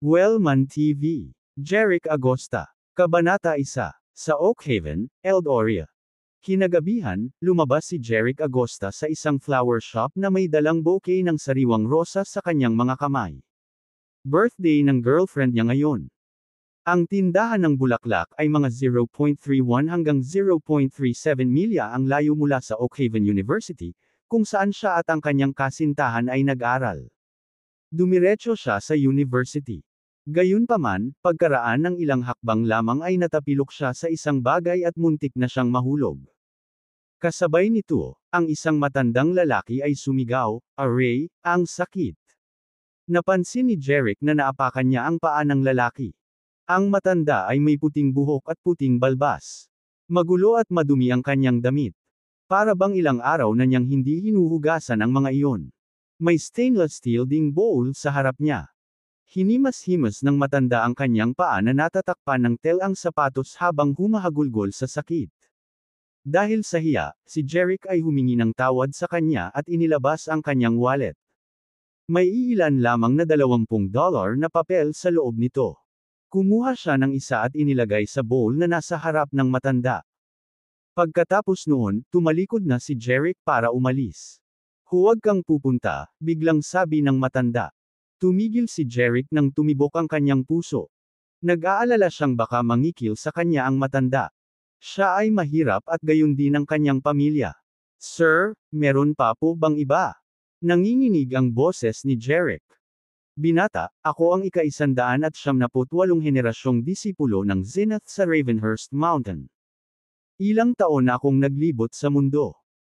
Wellman TV. Jeric Agosta. Kabanata 1. Sa Oak Haven, Eldoria. Kinagabihan, lumabas si Jeric Agosta sa isang flower shop na may dalang bouquet ng sariwang rosa sa kanyang mga kamay. Birthday ng girlfriend niya ngayon. Ang tindahan ng bulaklak ay mga 0.31 hanggang 0.37 milya ang layo mula sa Oak Haven University, kung saan siya at ang kanyang kasintahan ay nag-aral. Dumiretso siya sa university. Gayunpaman, pagkaraan ng ilang hakbang lamang ay natapilok siya sa isang bagay at muntik na siyang mahulog. Kasabay nito, ang isang matandang lalaki ay sumigaw, "Aray, ang sakit!" Napansin ni Jeric na naapakan niya ang paa ng lalaki. Ang matanda ay may puting buhok at puting balbas. Magulo at madumi ang kanyang damit. Para bang ilang araw na niyang hindi hinuhugasan ang mga iyon. May stainless steel ding bowl sa harap niya. Hinimas-himas ng matanda ang kanyang paa na natatakpan ng telang sapatos habang humahagulgol sa sakit. Dahil sa hiya, si Jeric ay humingi ng tawad sa kanya at inilabas ang kanyang wallet. May iilan lamang na $20 na papel sa loob nito. Kumuha siya ng isa at inilagay sa bowl na nasa harap ng matanda. Pagkatapos noon, tumalikod na si Jeric para umalis. "Huwag kang pupunta," biglang sabi ng matanda. Tumigil si Jeric nang tumibok ang kanyang puso. Nag-aalala siyang baka mangikil sa kanya ang matanda. Siya ay mahirap at gayon din ang kanyang pamilya. "Sir, meron pa po bang iba?" Nanginginig ang boses ni Jeric. "Binata, ako ang ika-178 henerasyong disipulo ng Zenith sa Ravenhurst Mountain. Ilang taon na akong naglibot sa mundo.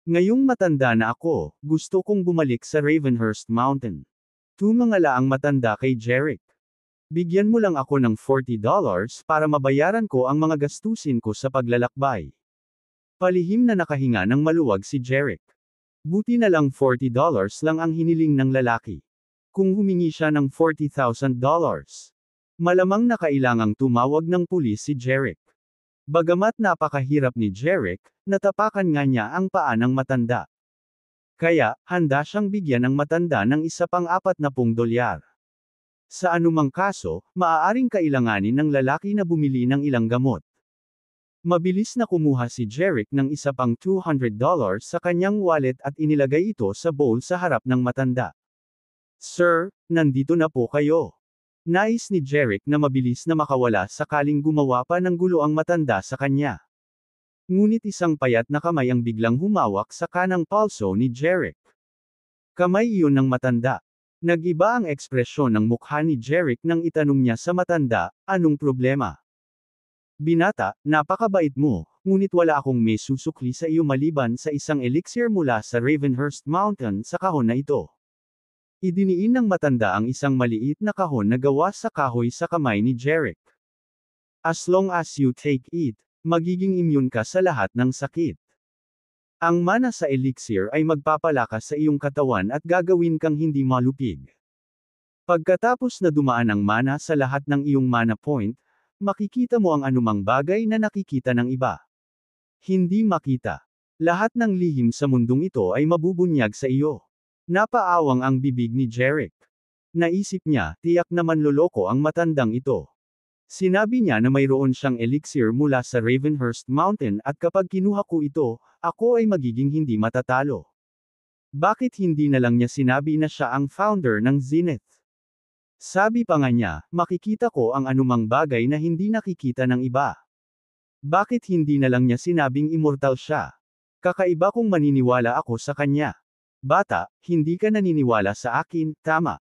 Ngayong matanda na ako, gusto kong bumalik sa Ravenhurst Mountain." Tumangala ang matanda kay Jeric. "Bigyan mo lang ako ng $40 para mabayaran ko ang mga gastusin ko sa paglalakbay." Palihim na nakahinga ng maluwag si Jeric. Buti na lang $40 lang ang hiniling ng lalaki. Kung humingi siya ng $40,000, malamang na kailangang tumawag ng pulis si Jeric. Bagamat napakahirap ni Jeric, natapakan nga niya ang paa ng matanda. Kaya, handa siyang bigyan ng matanda ng isa pang $40. Sa anumang kaso, maaaring kailanganin ng lalaki na bumili ng ilang gamot. Mabilis na kumuha si Jeric ng isa pang $200 sa kanyang wallet at inilagay ito sa bowl sa harap ng matanda. "Sir, nandito na po kayo." Nais ni Jeric na mabilis na makawala sakaling gumawa pa ng gulo ang matanda sa kanya. Ngunit isang payat na kamay ang biglang humawak sa kanang palso ni Jeric. Kamay iyon ng matanda. Nag-iba ang ekspresyon ng mukha ni Jeric nang itanong niya sa matanda, "Anong problema?" "Binata, napakabait mo, ngunit wala akong may susukli sa iyo maliban sa isang elixir mula sa Ravenhurst Mountain sa kahon na ito." Idiniin ng matanda ang isang maliit na kahon na gawa sa kahoy sa kamay ni Jeric. "As long as you take it, magiging immune ka sa lahat ng sakit. Ang mana sa elixir ay magpapalakas sa iyong katawan at gagawin kang hindi malupig. Pagkatapos na dumaan ang mana sa lahat ng iyong mana point, makikita mo ang anumang bagay na nakikita ng iba. Hindi makita. Lahat ng lihim sa mundong ito ay mabubunyag sa iyo." Napaawang ang bibig ni Jeric. Naisip niya, tiyak na manloloko ang matandang ito. Sinabi niya na mayroon siyang elixir mula sa Ravenhurst Mountain at kapag kinuha ko ito, ako ay magiging hindi matatalo. Bakit hindi na lang niya sinabi na siya ang founder ng Zenith? Sabi pa nga niya, makikita ko ang anumang bagay na hindi nakikita ng iba. Bakit hindi na lang niya sinabing immortal siya? Kakaiba kung maniniwala ako sa kanya. "Bata, hindi ka naniniwala sa akin, tama?"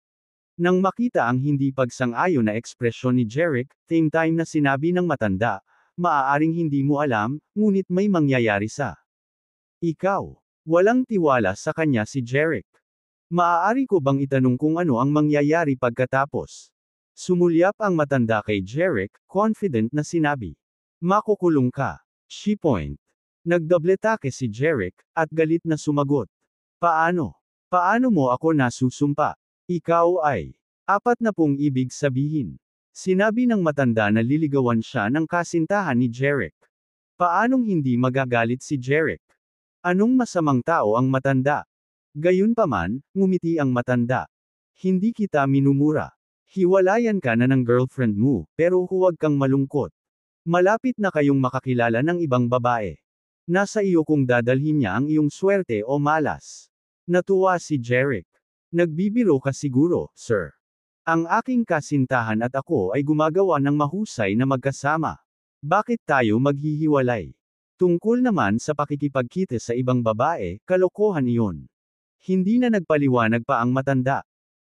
Nang makita ang hindi pagsang-ayon na ekspresyon ni Jeric, same time na sinabi ng matanda, "Maaaring hindi mo alam, ngunit may mangyayari sa ikaw." Walang tiwala sa kanya si Jeric. "Maaari ko bang itanong kung ano ang mangyayari pagkatapos?" Sumulyap ang matanda kay Jeric, confident na sinabi, "Makukulong ka." She point. Nagdobletake si Jeric, at galit na sumagot, "Paano? Paano mo ako nasusumpa? Ikaw ay 40 ibig sabihin." Sinabi ng matanda na liligawan siya ng kasintahan ni Jeric. Paanong hindi magagalit si Jeric? Anong masamang tao ang matanda? Gayunpaman, ngumiti ang matanda. "Hindi kita minumura. Hiwalayan ka na ng girlfriend mo, pero huwag kang malungkot. Malapit na kayong makakilala ng ibang babae. Nasa iyo kung dadalhin niya ang iyong swerte o malas. Natuwa si Jeric. Nagbibiro ka siguro, sir. Ang aking kasintahan at ako ay gumagawa ng mahusay na magkasama. Bakit tayo maghihiwalay? Tungkol naman sa pakikipagkita sa ibang babae, kalokohan iyon. Hindi na nagpaliwanag pa ang matanda.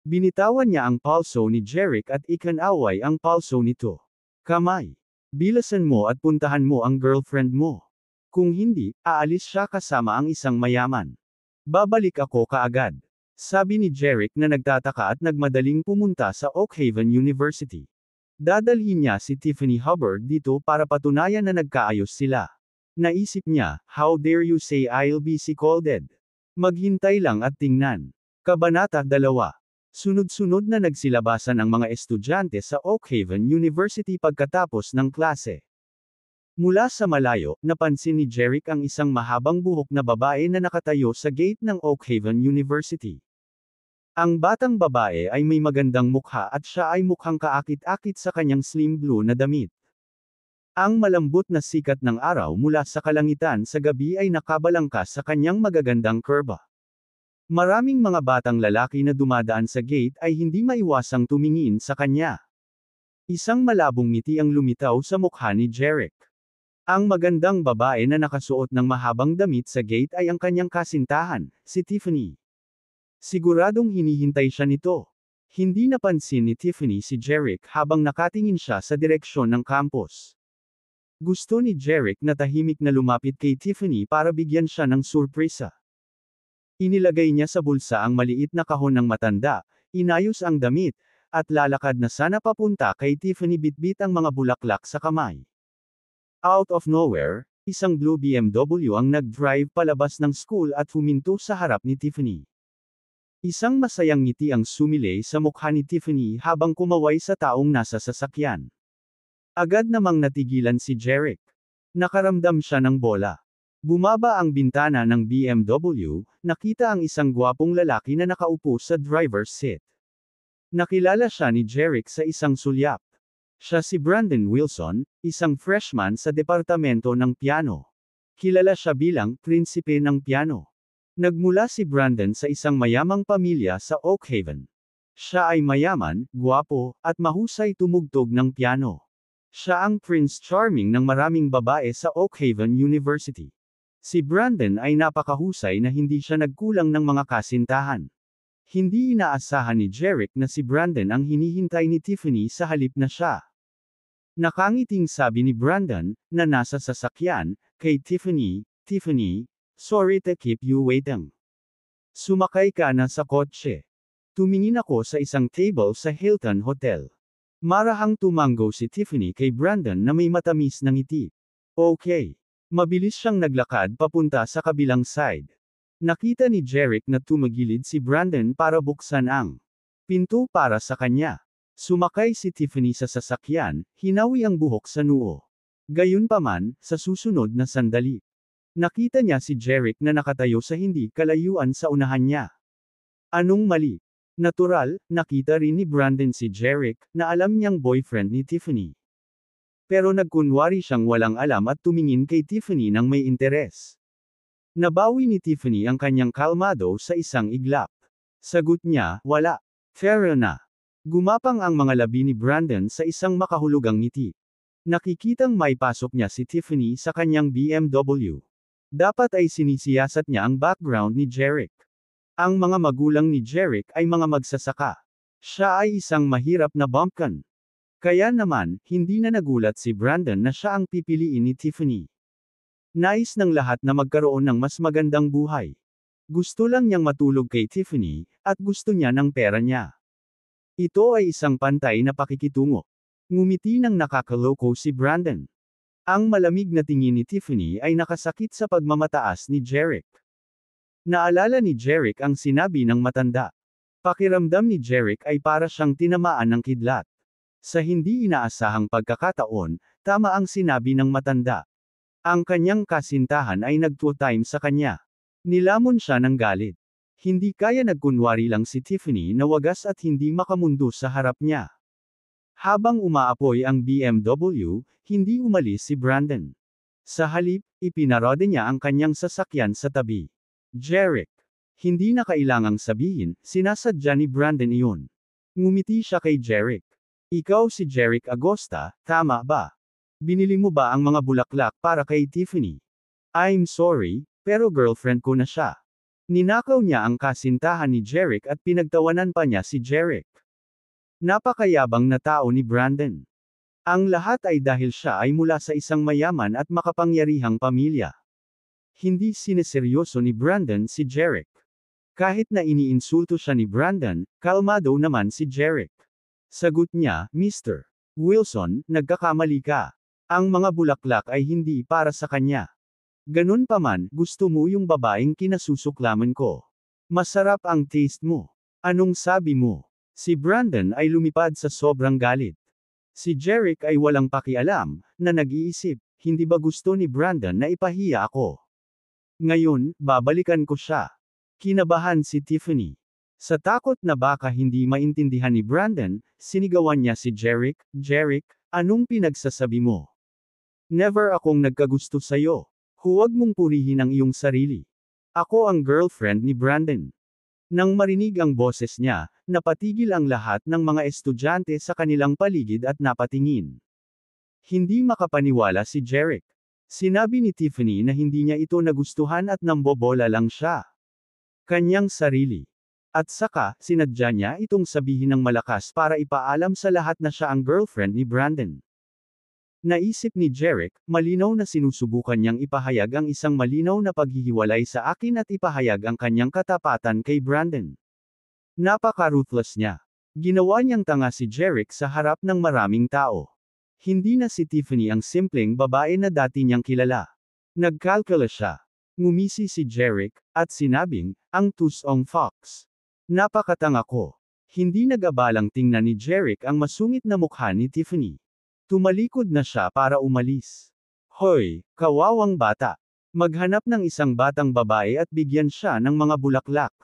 Binitawan niya ang palso ni Jeric at ikinaway ang palso nito. Kamay. Bilasan mo at puntahan mo ang girlfriend mo. Kung hindi, aalis siya kasama ang isang mayaman. Babalik ako kaagad. Sabi ni Jeric na nagtataka at nagmadaling pumunta sa Oakhaven University. Dadalhin niya si Tiffany Hubbard dito para patunayan na nagkaayos sila. Naisip niya, how dare you say I'll be scolded? Maghintay lang at tingnan. Kabanata 2. Sunod-sunod na nagsilabasan ang mga estudyante sa Oakhaven University pagkatapos ng klase. Mula sa malayo, napansin ni Jeric ang isang mahabang buhok na babae na nakatayo sa gate ng Oakhaven University. Ang batang babae ay may magandang mukha at siya ay mukhang kaakit-akit sa kanyang slim blue na damit. Ang malambot na sikat ng araw mula sa kalangitan sa gabi ay nakabalangkas sa kanyang magagandang kurba. Maraming mga batang lalaki na dumadaan sa gate ay hindi maiwasang tumingin sa kanya. Isang malabong ngiti ang lumitaw sa mukha ni Jeric. Ang magandang babae na nakasuot ng mahabang damit sa gate ay ang kanyang kasintahan, si Tiffany. Siguradong hinihintay siya nito. Hindi napansin ni Tiffany si Jeric habang nakatingin siya sa direksyon ng campus. Gusto ni Jeric na tahimik na lumapit kay Tiffany para bigyan siya ng surpresa. Inilagay niya sa bulsa ang maliit na kahon ng matanda, inayos ang damit, at lalakad na sana papunta kay Tiffany bitbit ang mga bulaklak sa kamay. Out of nowhere, isang blue BMW ang nag-drive palabas ng school at huminto sa harap ni Tiffany. Isang masayang ngiti ang sumilay sa mukha ni Tiffany habang kumaway sa taong nasa sasakyan. Agad namang natigilan si Jeric. Nakaramdam siya ng bola. Bumaba ang bintana ng BMW, nakita ang isang gwapong lalaki na nakaupo sa driver's seat. Nakilala siya ni Jeric sa isang sulyap. Siya si Brandon Wilson, isang freshman sa departamento ng piano. Kilala siya bilang prinsipe ng piano. Nagmula si Brandon sa isang mayamang pamilya sa Oakhaven. Siya ay mayaman, gwapo, at mahusay tumugtog ng piano. Siya ang Prince Charming ng maraming babae sa Oakhaven University. Si Brandon ay napakahusay na hindi siya nagkulang ng mga kasintahan. Hindi inaasahan ni Jeric na si Brandon ang hinihintay ni Tiffany sa halip na siya. Nakangiting sabi ni Brandon, na nasa sasakyan, kay Tiffany, Tiffany, sorry to keep you waiting. Sumakay ka na sa kotse. Tumingin ako sa isang table sa Hilton Hotel. Marahang tumango si Tiffany kay Brandon na may matamis na ngiti. Okay. Mabilis siyang naglakad papunta sa kabilang side. Nakita ni Jeric na tumagilid si Brandon para buksan ang pinto para sa kanya. Sumakay si Tiffany sa sasakyan, hinawi ang buhok sa noo. Gayunpaman, sa susunod na sandali, nakita niya si Jeric na nakatayo sa hindi kalayuan sa unahan niya. Anong mali? Natural, nakita rin ni Brandon si Jeric, na alam niyang boyfriend ni Tiffany. Pero nagkunwari siyang walang alam at tumingin kay Tiffany nang may interes. Nabawi ni Tiffany ang kanyang kalmado sa isang iglap. Sagot niya, wala. Fair na. Gumapang ang mga labi ni Brandon sa isang makahulugang ngiti. Nakikitang may pasok niya si Tiffany sa kanyang BMW. Dapat ay sinisiyasat niya ang background ni Jeric. Ang mga magulang ni Jeric ay mga magsasaka. Siya ay isang mahirap na bumpkin. Kaya naman, hindi na nagulat si Brandon na siya ang pipiliin ni Tiffany. Nais ng lahat na magkaroon ng mas magandang buhay. Gusto lang niyang matulog kay Tiffany, at gusto niya ng pera niya. Ito ay isang pantay na pakikitungo. Ngumiti ng nakakaloko si Brandon. Ang malamig na tingin ni Tiffany ay nakasakit sa pagmamataas ni Jeric. Naalala ni Jeric ang sinabi ng matanda. Pakiramdam ni Jeric ay para siyang tinamaan ng kidlat. Sa hindi inaasahang pagkakataon, tama ang sinabi ng matanda. Ang kanyang kasintahan ay nag-2 time sa kanya. Nilamon siya ng galit. Hindi kaya nagkunwari lang si Tiffany na wagas at hindi makamundo sa harap niya. Habang umaapoy ang BMW, hindi umalis si Brandon. Sa halip, ipinarode niya ang kanyang sasakyan sa tabi. Jeric. Hindi na kailangang sabihin, sinasadya ni Brandon iyon. Ngumiti siya kay Jeric. Ikaw si Jeric Agosta, tama ba? Binili mo ba ang mga bulaklak para kay Tiffany? I'm sorry, pero girlfriend ko na siya. Ninakaw niya ang kasintahan ni Jeric at pinagtawanan pa niya si Jeric. Napakayabang na tao ni Brandon. Ang lahat ay dahil siya ay mula sa isang mayaman at makapangyarihang pamilya. Hindi sineseryoso ni Brandon si Jeric. Kahit na iniinsulto siya ni Brandon, kalmado naman si Jeric. Sagot niya, Mr. Wilson, nagkakamali ka. Ang mga bulaklak ay hindi para sa kanya. Ganun pa man, gusto mo yung babaeng kinasusuklaman ko. Masarap ang taste mo. Anong sabi mo? Si Brandon ay lumipad sa sobrang galit. Si Jeric ay walang pakialam, na nag-iisip, hindi ba gusto ni Brandon na ipahiya ako? Ngayon, babalikan ko siya. Kinabahan si Tiffany. Sa takot na baka hindi maintindihan ni Brandon, sinigawan niya si Jeric, Jeric, anong pinagsasabi mo? Never akong nagkagusto sa'yo. Huwag mong purihin ang iyong sarili. Ako ang girlfriend ni Brandon. Nang marinig ang boses niya, napatigil ang lahat ng mga estudyante sa kanilang paligid at napatingin. Hindi makapaniwala si Jeric. Sinabi ni Tiffany na hindi niya ito nagustuhan at nambobola lang siya. Kanyang sarili. At saka, sinadya niya itong sabihin ng malakas para ipaalam sa lahat na siya ang girlfriend ni Brandon. Naisip ni Jeric, malinaw na sinusubukan niyang ipahayag ang isang malinaw na paghihiwalay sa akin at ipahayag ang kanyang katapatan kay Brandon. Napaka-ruthless niya. Ginawa niyang tanga si Jeric sa harap ng maraming tao. Hindi na si Tiffany ang simpleng babae na dati niyang kilala. Nagkalkula siya. Ngumisi si Jeric, at sinabing, ang tusong fox. Napakatanga ko. Hindi nag-abalang tingnan ni Jeric ang masungit na mukha ni Tiffany. Tumalikod na siya para umalis. Hoy, kawawang bata. Maghanap ng isang batang babae at bigyan siya ng mga bulaklak.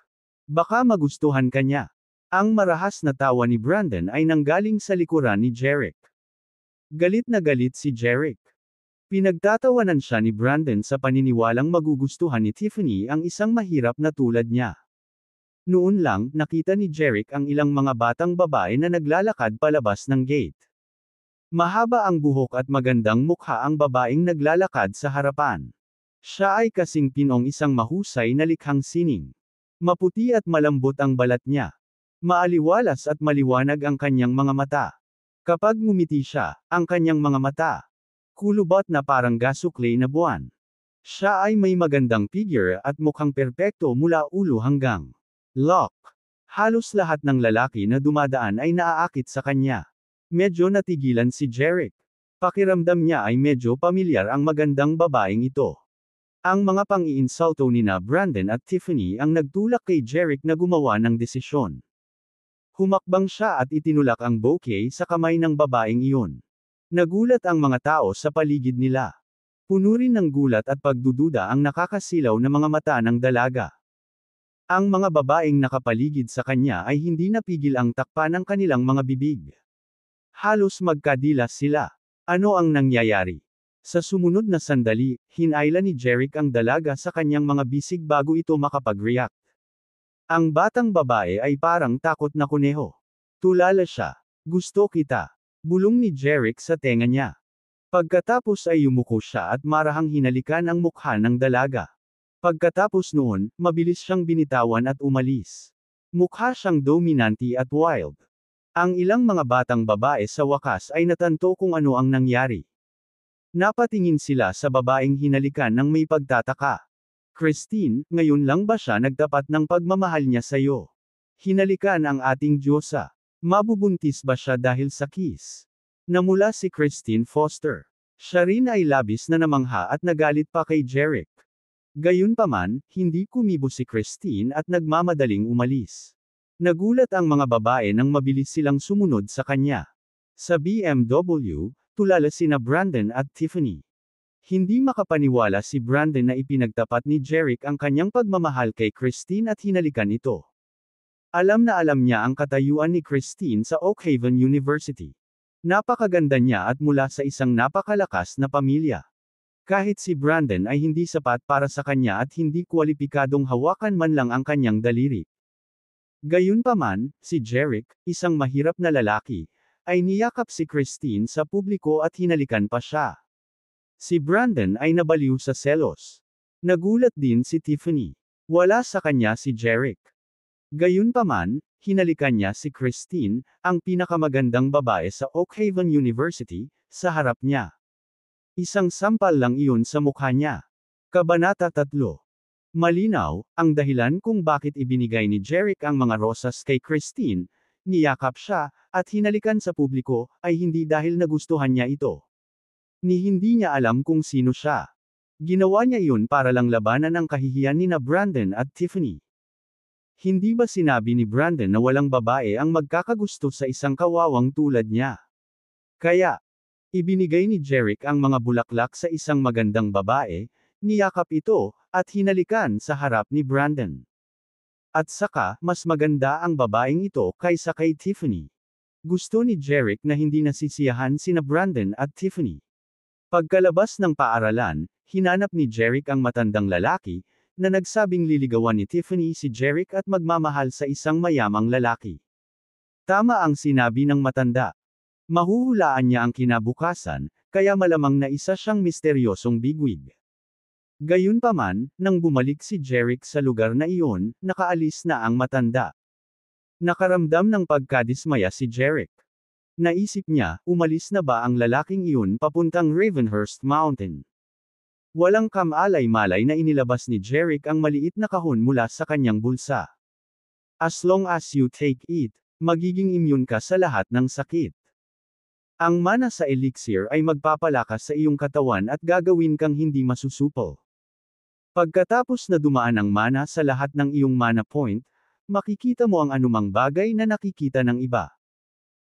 Baka magustuhan ka niya. Ang marahas na tawa ni Brandon ay nanggaling sa likuran ni Jeric. Galit na galit si Jeric. Pinagtatawanan siya ni Brandon sa paniniwalang magugustuhan ni Tiffany ang isang mahirap na tulad niya. Noon lang, nakita ni Jeric ang ilang mga batang babae na naglalakad palabas ng gate. Mahaba ang buhok at magandang mukha ang babaeng naglalakad sa harapan. Siya ay kasing pinong isang mahusay na likhang sining. Maputi at malambot ang balat niya. Maaliwalas at maliwanag ang kanyang mga mata. Kapag ngumiti siya, ang kanyang mga mata, kulubot na parang gasuklay na buwan. Siya ay may magandang figure at mukhang perpekto mula ulo hanggang lock. Halos lahat ng lalaki na dumadaan ay naaakit sa kanya. Medyo natigilan si Jeric. Pakiramdam niya ay medyo pamilyar ang magandang babaeng ito. Ang mga pang-iinsulto nina Brandon at Tiffany ang nagtulak kay Jeric na gumawa ng desisyon. Humakbang siya at itinulak ang bouquet sa kamay ng babaeng iyon. Nagulat ang mga tao sa paligid nila. Puno rin ng gulat at pagdududa ang nakakasilaw na mga mata ng dalaga. Ang mga babaeng nakapaligid sa kanya ay hindi napigil ang takpan ng kanilang mga bibig. Halos magkadilas sila. Ano ang nangyayari? Sa sumunod na sandali, hinayla ni Jeric ang dalaga sa kanyang mga bisig bago ito makapag-react. Ang batang babae ay parang takot na kuneho. Tulala siya. Gusto kita. Bulong ni Jeric sa tenga niya. Pagkatapos ay yumuko siya at marahang hinalikan ang mukha ng dalaga. Pagkatapos noon, mabilis siyang binitawan at umalis. Mukha siyang dominante at wild. Ang ilang mga batang babae sa wakas ay natanto kung ano ang nangyari. Napatingin sila sa babaeng hinalikan ng may pagtataka. Christine, ngayon lang ba siya nagtapat ng pagmamahal niya sa'yo? Hinalikan ang ating Diyosa. Mabubuntis ba siya dahil sa kiss? Namula si Christine Foster. Siya rin ay labis na namangha at nagalit pa kay Jeric. Gayunpaman, hindi kumibo si Christine at nagmamadaling umalis. Nagulat ang mga babae nang mabilis silang sumunod sa kanya. Sa BMW, tulala sina Brandon at Tiffany. Hindi makapaniwala si Brandon na ipinagtapat ni Jeric ang kanyang pagmamahal kay Christine at hinalikan ito. Alam na alam niya ang katayuan ni Christine sa Oakhaven University. Napakaganda niya at mula sa isang napakalakas na pamilya. Kahit si Brandon ay hindi sapat para sa kanya at hindi kwalipikadong hawakan man lang ang kanyang daliri. Gayunpaman, si Jeric, isang mahirap na lalaki, ay niyakap si Christine sa publiko at hinalikan pa siya. Si Brandon ay nabaliw sa selos. Nagulat din si Tiffany. Wala sa kanya si Jeric. Gayunpaman, hinalikan niya si Christine, ang pinakamagandang babae sa Oakhaven University, sa harap niya. Isang sampal lang iyon sa mukha niya. Kabanata 3. Malinaw, ang dahilan kung bakit ibinigay ni Jeric ang mga rosas kay Christine, niyakap siya, at hinalikan sa publiko, ay hindi dahil nagustuhan niya ito. Hindi niya alam kung sino siya. Ginawa niya iyon para lang labanan ang kahihiyan ni Brandon at Tiffany. Hindi ba sinabi ni Brandon na walang babae ang magkakagusto sa isang kawawang tulad niya? Kaya, ibinigay ni Jeric ang mga bulaklak sa isang magandang babae, niyakap ito, at hinalikan sa harap ni Brandon. At saka, mas maganda ang babaeng ito kaysa kay Tiffany. Gusto ni Jeric na hindi nasisiyahan sina Brandon at Tiffany. Pagkalabas ng paaralan, hinanap ni Jeric ang matandang lalaki, na nagsabing liligawan ni Tiffany si Jeric at magmamahal sa isang mayamang lalaki. Tama ang sinabi ng matanda. Mahuhulaan niya ang kinabukasan, kaya malamang na isa siyang misteryosong bigwig. Gayunpaman, nang bumalik si Jeric sa lugar na iyon, nakaalis na ang matanda. Nakaramdam ng pagkadismaya si Jeric. Naisip niya, umalis na ba ang lalaking iyon papuntang Ravenhurst Mountain? Walang kamalay-malay na inilabas ni Jeric ang maliit na kahon mula sa kanyang bulsa. As long as you take it, magiging immune ka sa lahat ng sakit. Ang mana sa elixir ay magpapalakas sa iyong katawan at gagawin kang hindi masusupol. Pagkatapos na dumaan ang mana sa lahat ng iyong mana point, makikita mo ang anumang bagay na nakikita ng iba.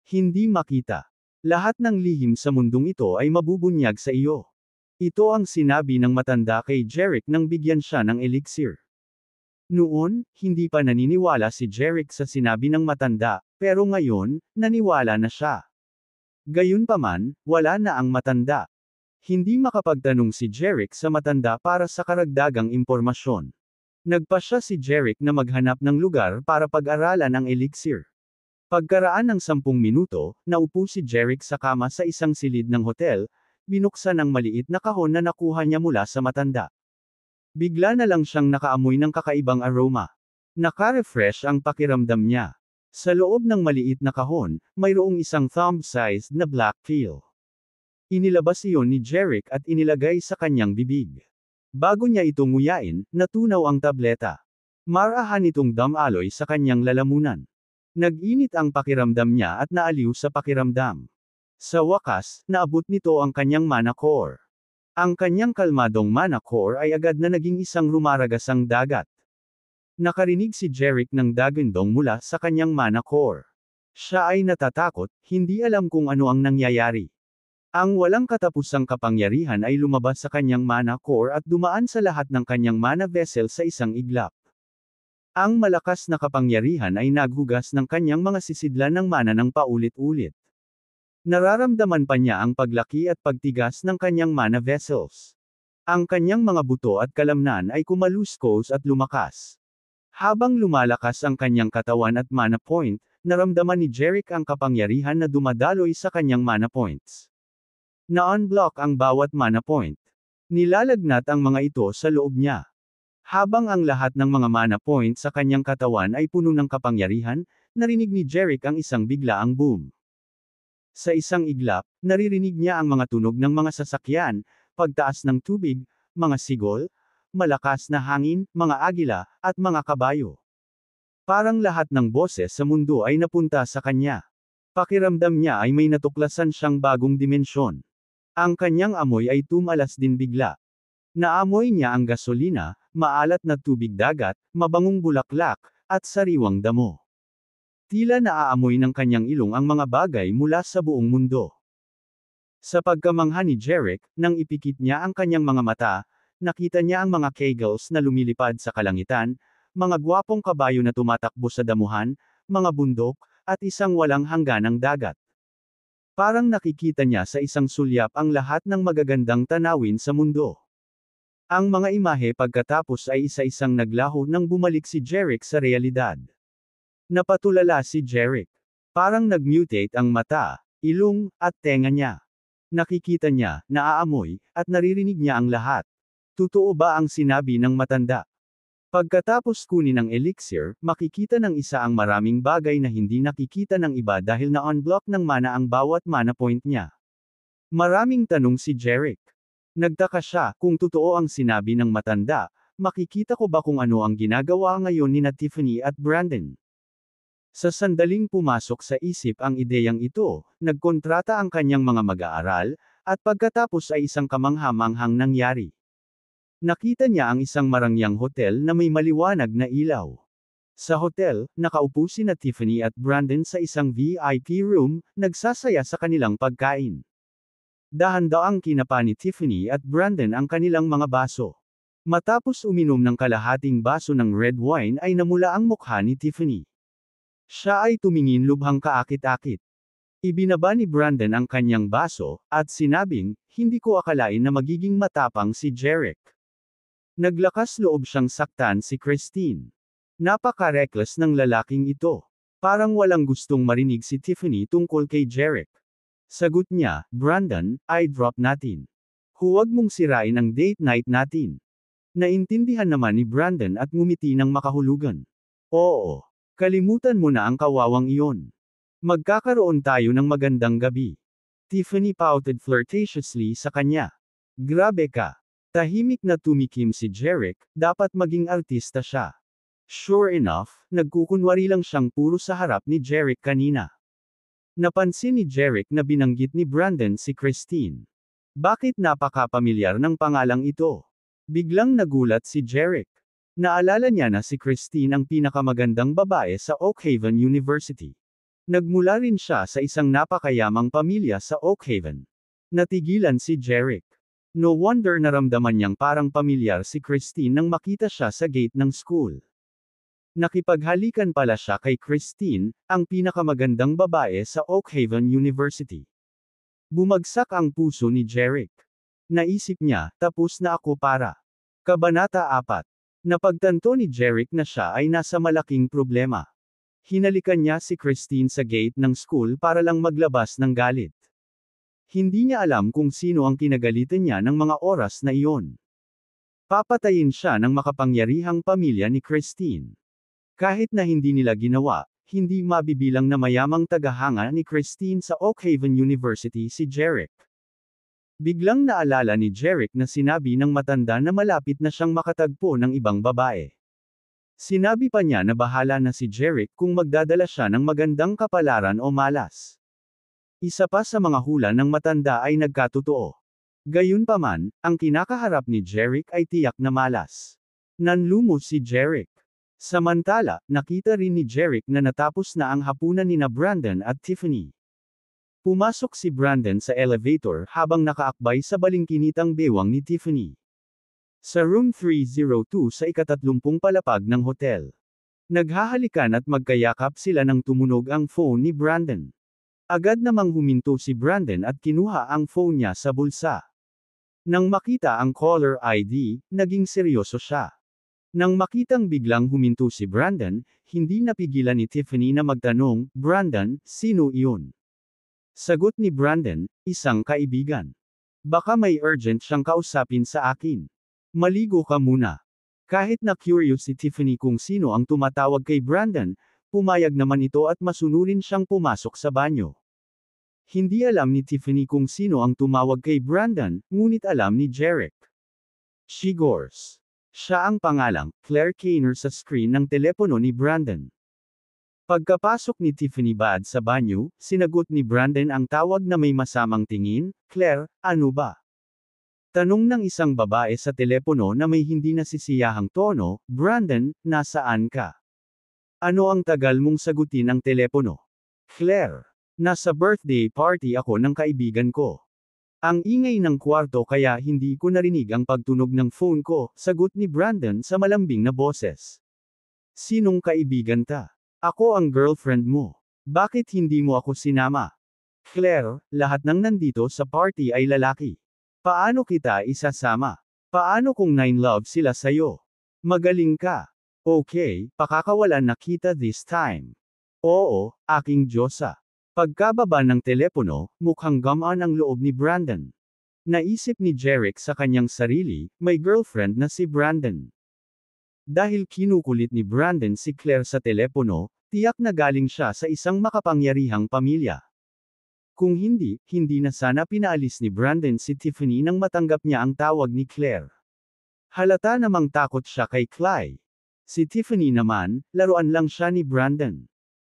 Hindi makita. Lahat ng lihim sa mundong ito ay mabubunyag sa iyo. Ito ang sinabi ng matanda kay Jeric nang bigyan siya ng elixir. Noon, hindi pa naniniwala si Jeric sa sinabi ng matanda, pero ngayon, naniwala na siya. Gayunpaman, wala na ang matanda. Hindi makapagtanong si Jeric sa matanda para sa karagdagang impormasyon. Nagpasya si Jeric na maghanap ng lugar para pag-aralan ang elixir. Pagkaraan ng 10 minuto, naupo si Jeric sa kama sa isang silid ng hotel, binuksan ang maliit na kahon na nakuha niya mula sa matanda. Bigla na lang siyang nakaamoy ng kakaibang aroma. Naka-refresh ang pakiramdam niya. Sa loob ng maliit na kahon, mayroong isang thumb-sized na black pill. Inilabas iyon ni Jeric at inilagay sa kanyang bibig. Bago niya ito nguyain, natunaw ang tableta. Marahan itong damaloy sa kanyang lalamunan. Nag-init ang pakiramdam niya at naaliw sa pakiramdam. Sa wakas, naabot nito ang kanyang mana core. Ang kanyang kalmadong mana core ay agad na naging isang rumaragasang dagat. Nakarinig si Jeric ng dagundong mula sa kanyang mana core. Siya ay natatakot, hindi alam kung ano ang nangyayari. Ang walang katapusang kapangyarihan ay lumabas sa kanyang mana core at dumaan sa lahat ng kanyang mana vessel sa isang iglap. Ang malakas na kapangyarihan ay naghugas ng kanyang mga sisidlan ng mana ng paulit-ulit. Nararamdaman pa niya ang paglaki at pagtigas ng kanyang mana vessels. Ang kanyang mga buto at kalamnan ay kumaluskos at lumakas. Habang lumalakas ang kanyang katawan at mana point, naramdaman ni Jeric ang kapangyarihan na dumadaloy sa kanyang mana points. Na-unblock ang bawat mana point. Nilalagnat ang mga ito sa loob niya. Habang ang lahat ng mga mana points sa kanyang katawan ay puno ng kapangyarihan, narinig ni Jeric ang isang biglaang boom. Sa isang iglap, naririnig niya ang mga tunog ng mga sasakyan, pagtaas ng tubig, mga sigol, malakas na hangin, mga agila, at mga kabayo. Parang lahat ng boses sa mundo ay napunta sa kanya. Pakiramdam niya ay may natuklasan siyang bagong dimensyon. Ang kanyang amoy ay tumalas din bigla. Naamoy niya ang gasolina, maalat na tubig dagat, mabangong bulaklak, at sariwang damo. Tila naaamoy ng kanyang ilong ang mga bagay mula sa buong mundo. Sa pagkamangha ni Jeric, nang ipikit niya ang kanyang mga mata, nakita niya ang mga kegels na lumilipad sa kalangitan, mga gwapong kabayo na tumatakbo sa damuhan, mga bundok, at isang walang hangganang dagat. Parang nakikita niya sa isang sulyap ang lahat ng magagandang tanawin sa mundo. Ang mga imahe pagkatapos ay isa-isang naglaho nang bumalik si Jeric sa realidad. Napatulala si Jeric. Parang nag-mutate ang mata, ilong, at tenga niya. Nakikita niya, naaamoy, at naririnig niya ang lahat. Totoo ba ang sinabi ng matanda? Pagkatapos kunin ang elixir, makikita ng isa ang maraming bagay na hindi nakikita ng iba dahil na-unblock ng mana ang bawat mana point niya. Maraming tanong si Jeric. Nagtaka siya, kung totoo ang sinabi ng matanda, makikita ko ba kung ano ang ginagawa ngayon ni Tiffany at Brandon? Sa sandaling pumasok sa isip ang ideyang ito, nagkontrata ang kanyang mga mag-aaral, at pagkatapos ay isang kamangha-manghang nangyari. Nakita niya ang isang marangyang hotel na may maliwanag na ilaw. Sa hotel, nakaupo sina Tiffany at Brandon sa isang VIP room, nagsasaya sa kanilang pagkain. Dahan-daang kinapa ni Tiffany at Brandon ang kanilang mga baso. Matapos uminom ng kalahating baso ng red wine ay namula ang mukha ni Tiffany. Siya ay tumingin lubhang kaakit-akit. Ibinaba ni Brandon ang kanyang baso, at sinabing, hindi ko akalain na magiging matapang si Jeric. Naglakas loob siyang saktan si Christine. Napaka-reckless ng lalaking ito. Parang walang gustong marinig si Tiffany tungkol kay Jeric. Sagot niya, Brandon, i-drop natin. Huwag mong sirain ang date night natin. Naintindihan naman ni Brandon at ngumiti ng makahulugan. Oo. Kalimutan mo na ang kawawang iyon. Magkakaroon tayo ng magandang gabi. Tiffany pouted flirtatiously sa kanya. Grabe ka. Tahimik na tumikim si Jeric, dapat maging artista siya. Sure enough, nagkukunwari lang siyang puro sa harap ni Jeric kanina. Napansin ni Jeric na binanggit ni Brandon si Christine. Bakit napaka-pamilyar ng pangalang ito? Biglang nagulat si Jeric. Naalala niya na si Christine ang pinakamagandang babae sa Oakhaven University. Nagmula rin siya sa isang napakayamang pamilya sa Oakhaven. Natigilan si Jeric. No wonder naramdaman niyang parang pamilyar si Christine nang makita siya sa gate ng school. Nakipaghalikan pala siya kay Christine, ang pinakamagandang babae sa Oakhaven University. Bumagsak ang puso ni Jeric. Naisip niya, tapos na ako para. Kabanata 4. Napagtanto ni Jeric na siya ay nasa malaking problema. Hinalikan niya si Christine sa gate ng school para lang maglabas ng galit. Hindi niya alam kung sino ang kinagalitan niya ng mga oras na iyon. Papatayin siya ng makapangyarihang pamilya ni Christine. Kahit na hindi nila ginawa, hindi mabibilang na mayamang tagahanga ni Christine sa Oakhaven University si Jeric. Biglang naalala ni Jeric na sinabi ng matanda na malapit na siyang makatagpo ng ibang babae. Sinabi pa niya na bahala na si Jeric kung magdadala siya ng magandang kapalaran o malas. Isa pa sa mga hula ng matanda ay nagkatotoo. Gayunpaman, ang kinakaharap ni Jeric ay tiyak na malas. Nanlumo si Jeric. Samantala, nakita rin ni Jeric na natapos na ang hapunan nina Brandon at Tiffany. Pumasok si Brandon sa elevator habang nakaakbay sa balingkinitang bewang ni Tiffany. Sa room 302 sa ika-30 palapag ng hotel. Naghahalikan at magkayakap sila nang tumunog ang phone ni Brandon. Agad namang huminto si Brandon at kinuha ang phone niya sa bulsa. Nang makita ang caller ID, naging seryoso siya. Nang makitang biglang huminto si Brandon, hindi napigilan ni Tiffany na magtanong, Brandon, sino iyon? Sagot ni Brandon, isang kaibigan. Baka may urgent siyang kausapin sa akin. Maligo ka muna. Kahit na curious si Tiffany kung sino ang tumatawag kay Brandon, pumayag naman ito at masunurin siyang pumasok sa banyo. Hindi alam ni Tiffany kung sino ang tumawag kay Brandon, ngunit alam ni Jeric. Shigors. Siya ang pangalang, Claire Kainer sa screen ng telepono ni Brandon. Pagkapasok ni Tiffany Bad sa banyo, sinagot ni Brandon ang tawag na may masamang tingin, Claire, ano ba? Tanong ng isang babae sa telepono na may hindi nasisiyahang tono, Brandon, nasaan ka? Ano ang tagal mong sagutin ang telepono? Claire. Nasa birthday party ako ng kaibigan ko. Ang ingay ng kwarto kaya hindi ko narinig ang pagtunog ng phone ko, sagot ni Brandon sa malambing na boses. Sinong kaibigan ta? Ako ang girlfriend mo. Bakit hindi mo ako sinama? Claire, lahat ng nandito sa party ay lalaki. Paano kita isasama? Paano kung 9 love sila sayo? Magaling ka. Okay, pakakawalan na kita this time. Oo, aking Diyosa. Pagkababa ng telepono, mukhang gamaan ang loob ni Brandon. Naisip ni Jeric sa kanyang sarili, may girlfriend na si Brandon. Dahil kinukulit ni Brandon si Claire sa telepono, tiyak na galing siya sa isang makapangyarihang pamilya. Kung hindi, hindi na sana pinaalis ni Brandon si Tiffany nang matanggap niya ang tawag ni Claire. Halata namang takot siya kay Clay. Si Tiffany naman, laruan lang siya ni Brandon.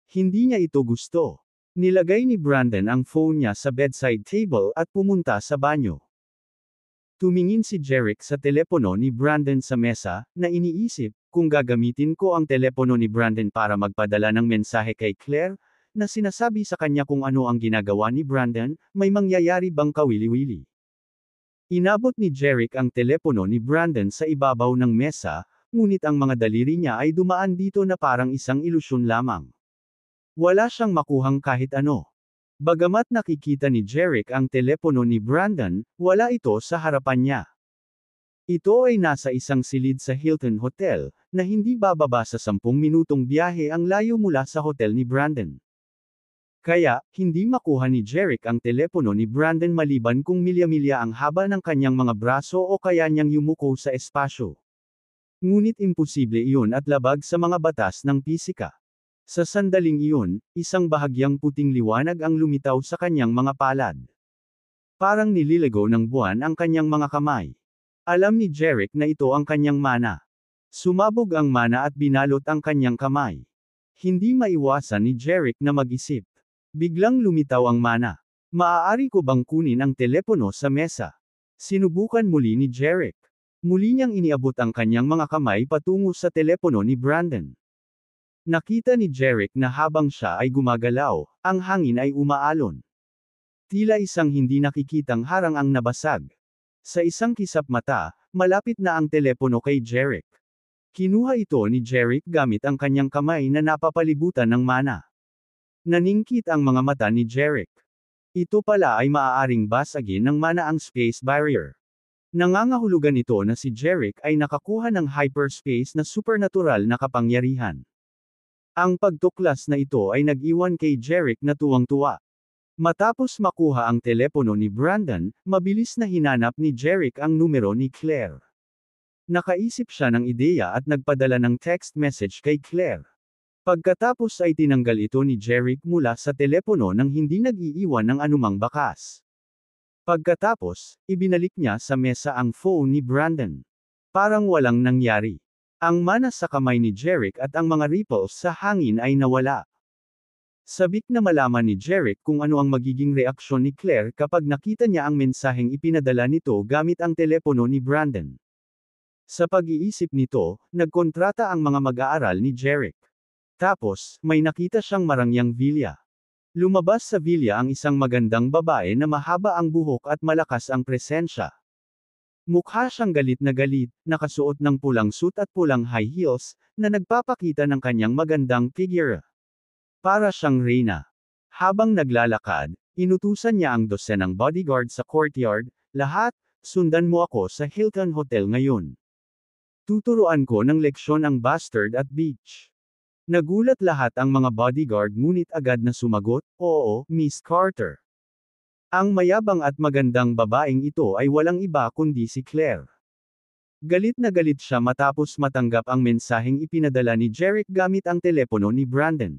Hindi niya ito gusto. Nilagay ni Brandon ang phone niya sa bedside table at pumunta sa banyo. Tumingin si Jeric sa telepono ni Brandon sa mesa, na iniisip, kung gagamitin ko ang telepono ni Brandon para magpadala ng mensahe kay Claire, na sinasabi sa kanya kung ano ang ginagawa ni Brandon, may mangyayari bang kawili-wili. Inabot ni Jeric ang telepono ni Brandon sa ibabaw ng mesa, ngunit ang mga daliri niya ay dumaan dito na parang isang ilusyon lamang. Wala siyang makuhang kahit ano. Bagamat nakikita ni Jeric ang telepono ni Brandon, wala ito sa harapan niya. Ito ay nasa isang silid sa Hilton Hotel, na hindi bababa sa 10 minutong biyahe ang layo mula sa hotel ni Brandon. Kaya, hindi makuha ni Jeric ang telepono ni Brandon maliban kung milya-milya ang haba ng kanyang mga braso o kaya niyang yumuko sa espasyo. Ngunit imposible iyon at labag sa mga batas ng pisika. Sa sandaling iyon, isang bahagyang puting liwanag ang lumitaw sa kanyang mga palad. Parang nililigaw ng buwan ang kanyang mga kamay. Alam ni Jeric na ito ang kanyang mana. Sumabog ang mana at binalot ang kanyang kamay. Hindi maiwasan ni Jeric na mag-isip. Biglang lumitaw ang mana. Maaari ko bang kunin ang telepono sa mesa? Sinubukan muli ni Jeric. Muli niyang iniabot ang kanyang mga kamay patungo sa telepono ni Brandon. Nakita ni Jeric na habang siya ay gumagalaw, ang hangin ay umaalon. Tila isang hindi nakikitang harang ang nabasag. Sa isang kisap mata, malapit na ang telepono kay Jeric. Kinuha ito ni Jeric gamit ang kanyang kamay na napapalibutan ng mana. Naningkit ang mga mata ni Jeric. Ito pala ay maaaring basagin ng mana ang space barrier. Nangangahulugan ito na si Jeric ay nakakuha ng hyperspace na supernatural na kapangyarihan. Ang pagtuklas na ito ay nag-iwan kay Jeric na tuwang-tuwa. Matapos makuha ang telepono ni Brandon, mabilis na hinanap ni Jeric ang numero ni Claire. Nakaisip siya ng ideya at nagpadala ng text message kay Claire. Pagkatapos ay tinanggal ito ni Jeric mula sa telepono nang hindi nag-iiwan ng anumang bakas. Pagkatapos, ibinalik niya sa mesa ang phone ni Brandon. Parang walang nangyari. Ang mana sa kamay ni Jeric at ang mga ripples sa hangin ay nawala. Sabik na malaman ni Jeric kung ano ang magiging reaksyon ni Claire kapag nakita niya ang mensaheng ipinadala nito gamit ang telepono ni Brandon. Sa pag-iisip nito, nagkontrata ang mga mag-aaral ni Jeric. Tapos, may nakita siyang marangyang villa. Lumabas sa villa ang isang magandang babae na mahaba ang buhok at malakas ang presensya. Mukha siyang galit na galit, nakasuot ng pulang suit at pulang high heels, na nagpapakita ng kanyang magandang figure. Para siyang reyna. Habang naglalakad, inutusan niya ang dosenang bodyguard sa courtyard, lahat, sundan mo ako sa Hilton Hotel ngayon. Tuturuan ko ng leksyon ang bastard at bitch. Nagulat lahat ang mga bodyguard ngunit agad na sumagot, oo, Miss Carter. Ang mayabang at magandang babaeng ito ay walang iba kundi si Claire. Galit na galit siya matapos matanggap ang mensaheng ipinadala ni Jeric gamit ang telepono ni Brandon.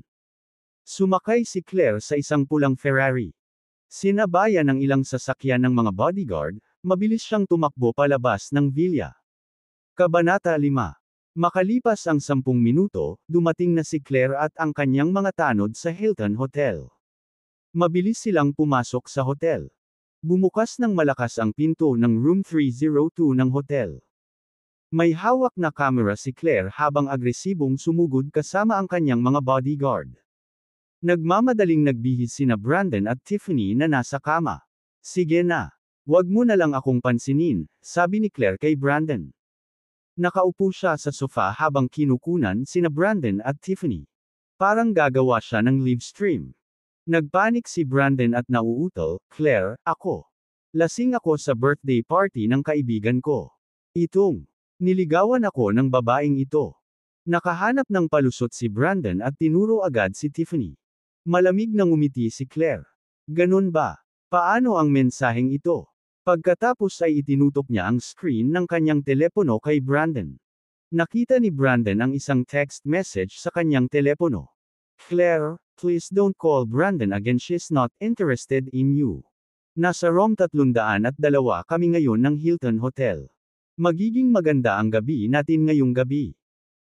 Sumakay si Claire sa isang pulang Ferrari. Sinabayan ng ilang sasakyan ng mga bodyguard, mabilis siyang tumakbo palabas ng villa. Kabanata 5. Makalipas ang 10 minuto, dumating na si Claire at ang kanyang mga tanod sa Hilton Hotel. Mabilis silang pumasok sa hotel. Bumukas ng malakas ang pinto ng room 302 ng hotel. May hawak na camera si Claire habang agresibong sumugod kasama ang kanyang mga bodyguard. Nagmamadaling nagbihis sina Brandon at Tiffany na nasa kama. Sige na. Wag mo na lang akong pansinin, sabi ni Claire kay Brandon. Nakaupo siya sa sofa habang kinukunan sina Brandon at Tiffany. Parang gagawa siya ng live stream. Nagpanik si Brandon at nauutal, Claire, ako. Lasing ako sa birthday party ng kaibigan ko. Niligawan ako ng babaeng ito. Nakahanap ng palusot si Brandon at tinuro agad si Tiffany. Malamig na ngumiti si Claire. Ganun ba? Paano ang mensaheng ito? Pagkatapos ay itinutok niya ang screen ng kanyang telepono kay Brandon. Nakita ni Brandon ang isang text message sa kanyang telepono. Claire, please don't call Brandon again, she's not interested in you. Nasa room 302 kami ngayon ng Hilton Hotel. Magiging maganda ang gabi natin ngayong gabi.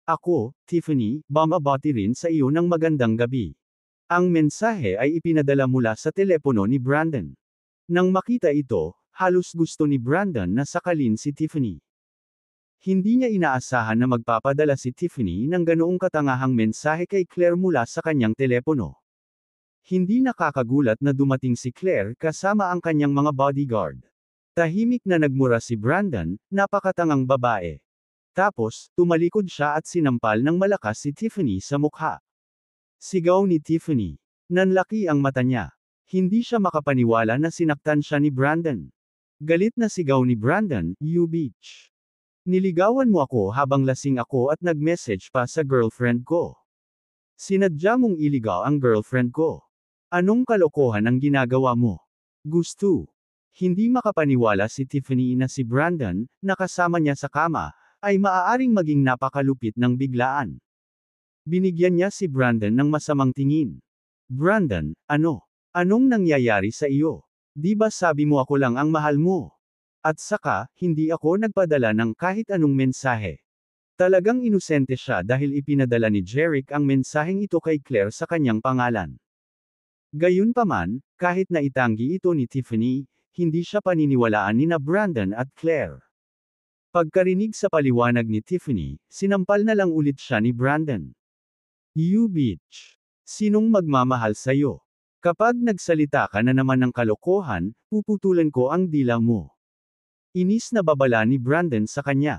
Ako, Tiffany, bumabati rin sa iyo ng magandang gabi. Ang mensahe ay ipinadala mula sa telepono ni Brandon. Nang makita ito, halos gusto ni Brandon na sakalin si Tiffany. Hindi niya inaasahan na magpapadala si Tiffany ng ganoong katangahang mensahe kay Claire mula sa kanyang telepono. Hindi nakakagulat na dumating si Claire kasama ang kanyang mga bodyguard. Tahimik na nagmura si Brandon, napakatangang babae. Tapos, tumalikod siya at sinampal ng malakas si Tiffany sa mukha. Sigaw ni Tiffany. Nanlaki ang mata niya. Hindi siya makapaniwala na sinaktan siya ni Brandon. Galit na sigaw ni Brandon, "You bitch. Niligawan mo ako habang lasing ako at nag-message pa sa girlfriend ko. Sinadya mong iligaw ang girlfriend ko. Anong kalokohan ang ginagawa mo?" Gusto. Hindi makapaniwala si Tiffany na si Brandon, na kasama niya sa kama, ay maaaring maging napakalupit ng biglaan. Binigyan niya si Brandon ng masamang tingin. Brandon, ano? Anong nangyayari sa iyo? Di ba sabi mo ako lang ang mahal mo? At saka, hindi ako nagpadala ng kahit anong mensahe. Talagang inosente siya dahil ipinadala ni Jeric ang mensaheng ito kay Claire sa kanyang pangalan. Gayunpaman, kahit na itanggi ito ni Tiffany, hindi siya paniniwalaan ni na Brandon at Claire. Pagkarinig sa paliwanag ni Tiffany, sinampal na lang ulit siya ni Brandon. You bitch. Sinong magmamahal sa'yo? Kapag nagsalita ka na naman ng kalokohan, puputulan ko ang dila mo. Inis na babala ni Brandon sa kanya.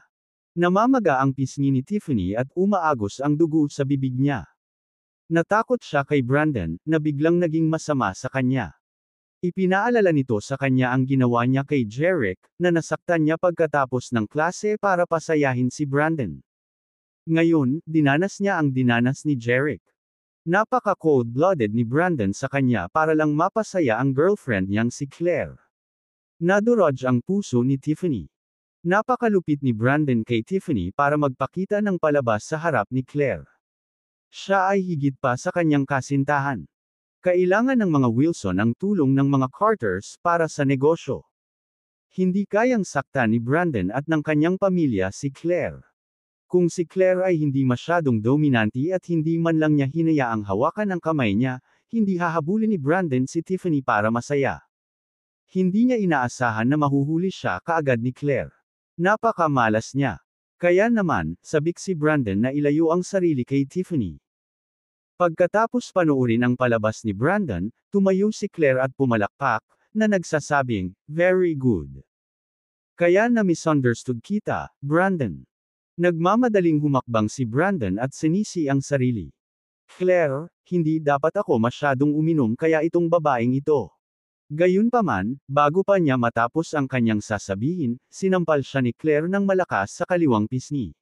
Namamaga ang pisngi ni Tiffany at umaagos ang dugo sa bibig niya. Natakot siya kay Brandon, na biglang naging masama sa kanya. Ipinaalala nito sa kanya ang ginawa niya kay Jeric, na nasaktan niya pagkatapos ng klase para pasayahin si Brandon. Ngayon, dinanas niya ang dinanas ni Jeric. Napaka-cold-blooded ni Brandon sa kanya para lang mapasaya ang girlfriend niyang si Claire. Nadurog ang puso ni Tiffany. Napakalupit ni Brandon kay Tiffany para magpakita ng palabas sa harap ni Claire. Siya ay higit pa sa kanyang kasintahan. Kailangan ng mga Wilson ang tulong ng mga Carters para sa negosyo. Hindi kayang saktan ni Brandon at ng kanyang pamilya si Claire. Kung si Claire ay hindi masyadong dominante at hindi man lang niya hinayaang hawakan ang kamay niya, hindi hahabulin ni Brandon si Tiffany para masaya. Hindi niya inaasahan na mahuhuli siya kaagad ni Claire. Napakamalas niya. Kaya naman, sabik si Brandon na ilayo ang sarili kay Tiffany. Pagkatapos panoorin ang palabas ni Brandon, tumayo si Claire at pumalakpak, na nagsasabing, "Very good. Kaya na misunderstood kita, Brandon." Nagmamadaling humakbang si Brandon at sinisi ang sarili. "Claire, hindi dapat ako masyadong uminom kaya itong babaeng ito." Gayunpaman, bago pa niya matapos ang kanyang sasabihin, sinampal siya ni Claire ng malakas sa kaliwang pisngi.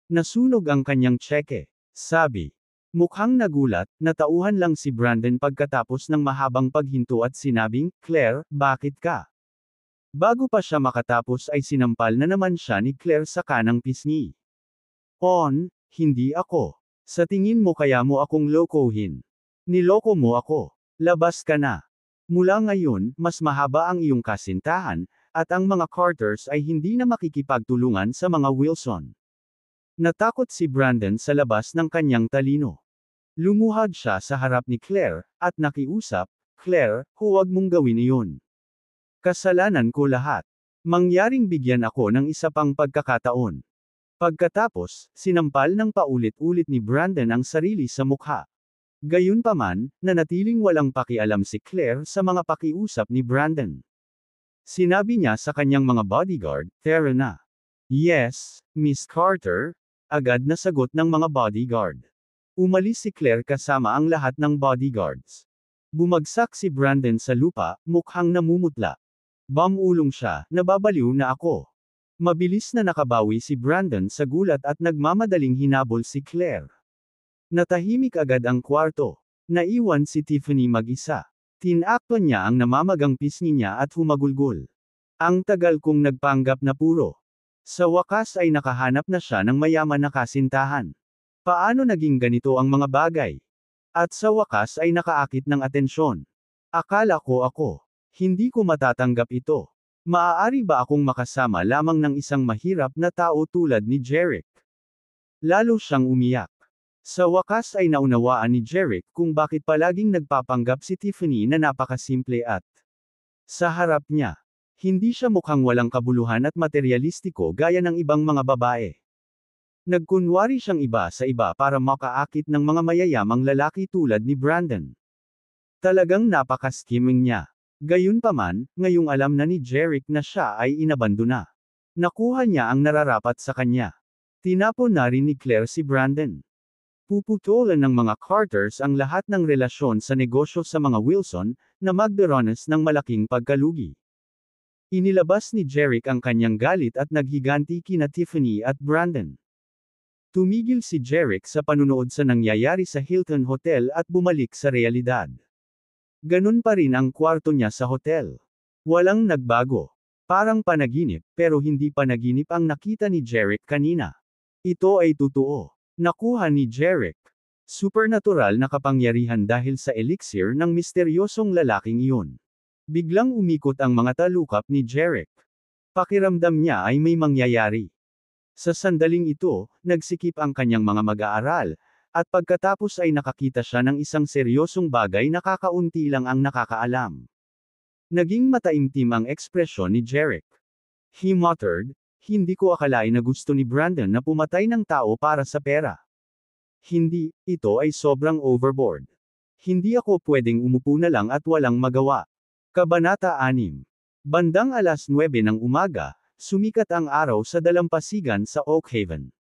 Nasunog ang kanyang tseke. Sabi. Mukhang nagulat, natauhan lang si Brandon pagkatapos ng mahabang paghinto at sinabing, "Claire, bakit ka?" Bago pa siya makatapos ay sinampal na naman siya ni Claire sa kanang pisngi. Hindi ako. Sa tingin mo kaya mo akong lokohin? Niloko mo ako. Labas ka na. Mula ngayon, mas mahaba ang iyong kasintahan, at ang mga Carters ay hindi na makikipagtulungan sa mga Wilson. Natakot si Brandon sa labas ng kanyang talino. Lumuhad siya sa harap ni Claire, at nakiusap, "Claire, huwag mong gawin iyon. Kasalanan ko lahat. Mangyaring bigyan ako ng isa pang pagkakataon." Pagkatapos, sinampal ng paulit-ulit ni Brandon ang sarili sa mukha. Gayunpaman, nanatiling walang pakialam si Claire sa mga pakiusap ni Brandon. Sinabi niya sa kanyang mga bodyguard, "Tara na." "Yes, Miss Carter," agad na sagot ng mga bodyguard. Umalis si Claire kasama ang lahat ng bodyguards. Bumagsak si Brandon sa lupa, mukhang namumutla. Bamulong siya, "Nababaliw na ako." Mabilis na nakabawi si Brandon sa gulat at nagmamadaling hinabol si Claire. Natahimik agad ang kwarto. Naiwan si Tiffany mag-isa. Tinakpan niya ang namamagang pisngi niya at humagulgol. Ang tagal kong nagpanggap na puro. Sa wakas ay nakahanap na siya ng mayaman na kasintahan. Paano naging ganito ang mga bagay? At sa wakas ay nakaakit ng atensyon. Akala ko ako. Hindi ko matatanggap ito. Maaari ba akong makasama lamang ng isang mahirap na tao tulad ni Jerick? Lalo siyang umiyak. Sa wakas ay naunawaan ni Jerick kung bakit palaging nagpapanggap si Tiffany na napakasimple at sa harap niya. Hindi siya mukhang walang kabuluhan at materyalistiko gaya ng ibang mga babae. Nagkunwari siyang iba sa iba para makaakit ng mga mayayamang lalaki tulad ni Brandon. Talagang napaka-scheming niya. Gayunpaman, ngayong alam na ni Jerick na siya ay inabandona. Nakuha niya ang nararapat sa kanya. Tinapon na rin ni Claire si Brandon. Puputulan ng mga Carters ang lahat ng relasyon sa negosyo sa mga Wilson, na magdaranas ng malaking pagkalugi. Inilabas ni Jerick ang kanyang galit at naghiganti kina Tiffany at Brandon. Tumigil si Jerick sa panunood sa nangyayari sa Hilton Hotel at bumalik sa realidad. Ganun pa rin ang kwarto niya sa hotel. Walang nagbago. Parang panaginip, pero hindi panaginip ang nakita ni Jerick kanina. Ito ay totoo. Nakuha ni Jerick. Supernatural na kapangyarihan dahil sa elixir ng misteryosong lalaking iyon. Biglang umikot ang mga talukap ni Jerick. Pakiramdam niya ay may mangyayari. Sa sandaling ito, nagsikip ang kanyang mga mag-aaral, at pagkatapos ay nakakita siya ng isang seryosong bagay na kakaunti lang ang nakakaalam. Naging mataimtim ang ekspresyon ni Jerick. He muttered, "Hindi ko akalain na gusto ni Brandon na pumatay ng tao para sa pera. Hindi, ito ay sobrang overboard. Hindi ako pwedeng umupo na lang at walang magawa." Kabanata 6. Bandang alas 9 ng umaga, sumikat ang araw sa dalampasigan sa Oak Haven.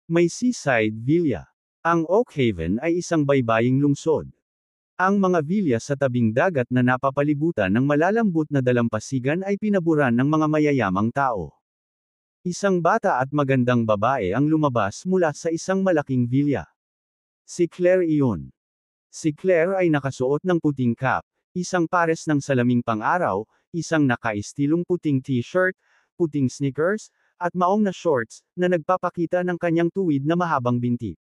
May seaside villa. Ang Oak Haven ay isang baybaying lungsod. Ang mga villa sa tabing dagat na napapalibutan ng malalambot na dalampasigan ay pinaburan ng mga mayayamang tao. Isang bata at magandang babae ang lumabas mula sa isang malaking villa. Si Claire iyon. Si Claire ay nakasuot ng puting cap, isang pares ng salaming pang-araw, isang nakaistilong puting t-shirt, puting sneakers, at maong na shorts, na nagpapakita ng kanyang tuwid na mahabang binti.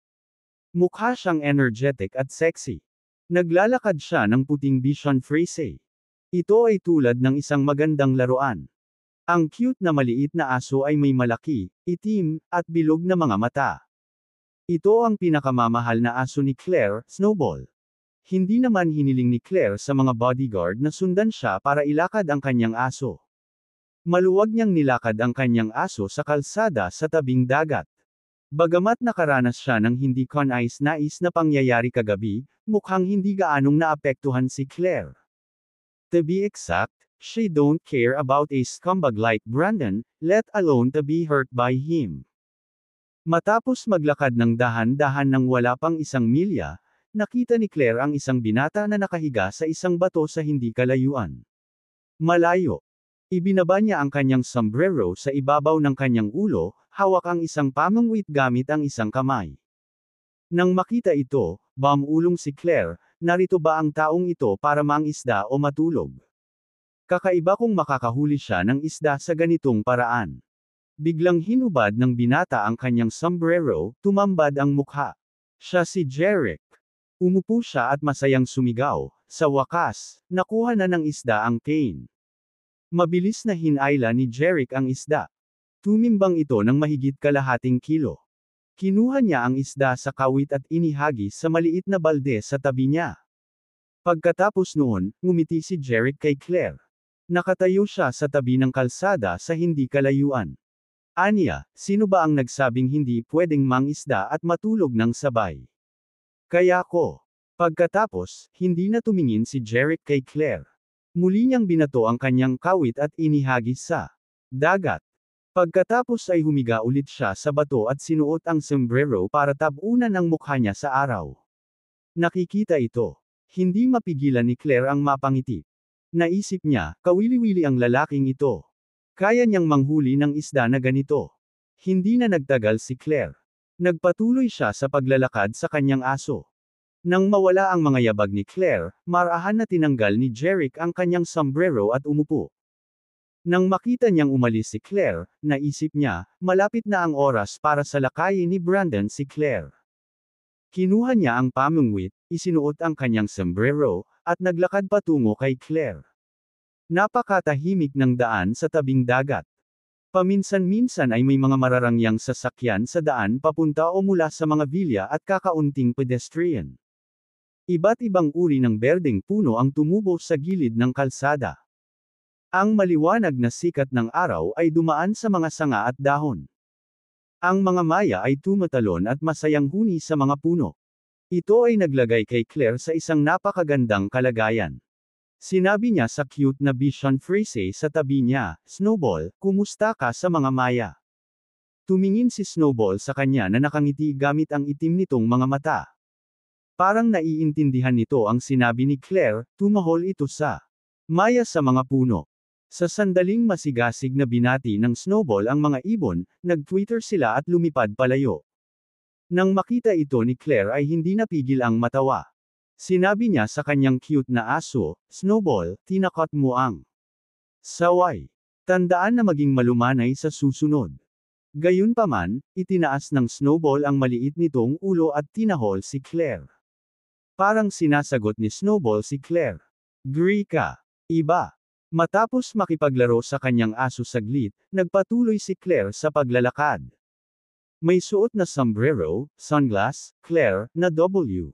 Mukha siyang energetic at sexy. Naglalakad siya ng puting Bichon Frise. Ito ay tulad ng isang magandang laruan. Ang cute na maliit na aso ay may malaki, itim, at bilog na mga mata. Ito ang pinakamamahal na aso ni Claire, Snowball. Hindi naman hiniling ni Claire sa mga bodyguard na sundan siya para ilakad ang kanyang aso. Maluwag niyang nilakad ang kanyang aso sa kalsada sa tabing dagat. Bagamat nakaranas siya ng hindi kanais-nais na pangyayari kagabi, mukhang hindi gaanong naapektuhan si Claire. To be exact, she don't care about a scumbag like Brandon, let alone to be hurt by him. Matapos maglakad ng dahan-dahan ng wala pang 1 milya, nakita ni Claire ang isang binata na nakahiga sa isang bato sa hindi kalayuan. Malayo. Ibinaba niya ang kanyang sombrero sa ibabaw ng kanyang ulo, hawak ang isang pamangwit gamit ang isang kamay. Nang makita ito, bamulong si Claire, narito ba ang taong ito para mangisda o matulog? Kakaiba kung makakahuli siya ng isda sa ganitong paraan. Biglang hinubad ng binata ang kanyang sombrero, tumambad ang mukha. Siya si Jerick. Umupo siya at masayang sumigaw, sa wakas, nakuha na ng isda ang cane. Mabilis na hinayla ni Jerick ang isda. Tumimbang ito ng mahigit kalahating kilo. Kinuha niya ang isda sa kawit at inihagis sa maliit na balde sa tabi niya. Pagkatapos noon, ngumiti si Jerick kay Claire. Nakatayo siya sa tabi ng kalsada sa hindi kalayuan. Aniya, sino ba ang nagsabing hindi pwedeng mangisda at matulog ng sabay? Kaya ko. Pagkatapos, hindi na tumingin si Jerick kay Claire. Muli niyang binato ang kanyang kawit at inihagis sa dagat. Pagkatapos ay humiga ulit siya sa bato at sinuot ang sombrero para tabunan ang mukha niya sa araw. Nakikita ito. Hindi mapigilan ni Claire ang mapangiti. Naisip niya, kawili-wili ang lalaking ito. Kaya niyang manghuli ng isda na ganito. Hindi na nagtagal si Claire. Nagpatuloy siya sa paglalakad sa kanyang aso. Nang mawala ang mga yabag ni Claire, marahan na tinanggal ni Jeric ang kanyang sombrero at umupo. Nang makita niyang umalis si Claire, naisip niya, malapit na ang oras para salakayin ni Brandon si Claire. Kinuha niya ang pamungwit, isinuot ang kanyang sombrero, at naglakad patungo kay Claire. Napakatahimik ng daan sa tabing dagat. Paminsan-minsan ay may mga mararangyang sasakyan sa daan papunta o mula sa mga vilya at kakaunting pedestrian. Iba't ibang uri ng berdeng puno ang tumubo sa gilid ng kalsada. Ang maliwanag na sikat ng araw ay dumaan sa mga sanga at dahon. Ang mga maya ay tumatalon at masayang huni sa mga puno. Ito ay naglagay kay Claire sa isang napakagandang kalagayan. Sinabi niya sa cute na Bichon Frise sa tabi niya, "Snowball, kumusta ka sa mga maya?" Tumingin si Snowball sa kanya na nakangiti gamit ang itim nitong mga mata. Parang naiintindihan nito ang sinabi ni Claire, tumahol ito sa maya sa mga puno. Sa sandaling masigasig na binati ng Snowball ang mga ibon, nag-Twitter sila at lumipad palayo. Nang makita ito ni Claire ay hindi napigil ang matawa. Sinabi niya sa kanyang cute na aso, "Snowball, tinakot mo ang saway. Tandaan na maging malumanay sa susunod." Gayunpaman, itinaas ng Snowball ang maliit nitong ulo at tinahol si Claire. Parang sinasagot ni Snowball si Claire. "Gri ka. Iba." Matapos makipaglaro sa kanyang aso saglit, nagpatuloy si Claire sa paglalakad. May suot na sombrero, sunglass, Claire, na W.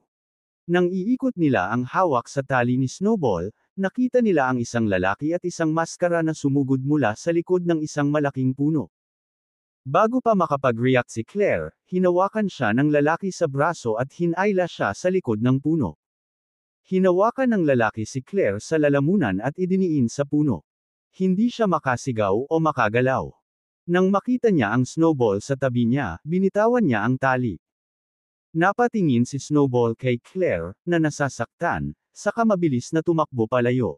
Nang iikot nila ang hawak sa tali ni Snowball, nakita nila ang isang lalaki at isang maskara na sumugod mula sa likod ng isang malaking puno. Bago pa makapag-react si Claire, hinawakan siya ng lalaki sa braso at hinayla siya sa likod ng puno. Hinawakan ng lalaki si Claire sa lalamunan at idiniin sa puno. Hindi siya makasigaw o makagalaw. Nang makita niya ang Snowball sa tabi niya, binitawan niya ang tali. Napatingin si Snowball kay Claire, na nasasaktan, saka mabilis na tumakbo palayo.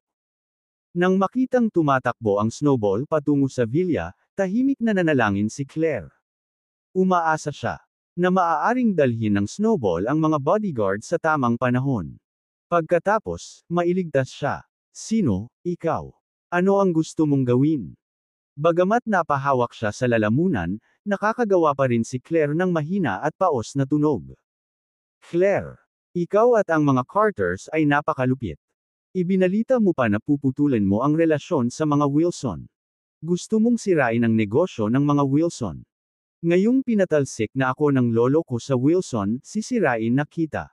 Nang makitang tumatakbo ang Snowball patungo sa vilya, tahimik na nanalangin si Claire. Umaasa siya na maaaring dalhin ng Snowball ang mga bodyguard sa tamang panahon. Pagkatapos, mailigtas siya. "Sino, ikaw? Ano ang gusto mong gawin?" Bagamat napahawak siya sa lalamunan, nakakagawa pa rin si Claire ng mahina at paos na tunog. "Claire, ikaw at ang mga Carters ay napakalupit. Ibinalita mo pa na puputulan mo ang relasyon sa mga Wilson. Gusto mong sirain ang negosyo ng mga Wilson. Ngayong pinatalsik na ako ng lolo ko sa Wilson, sisirain na kita."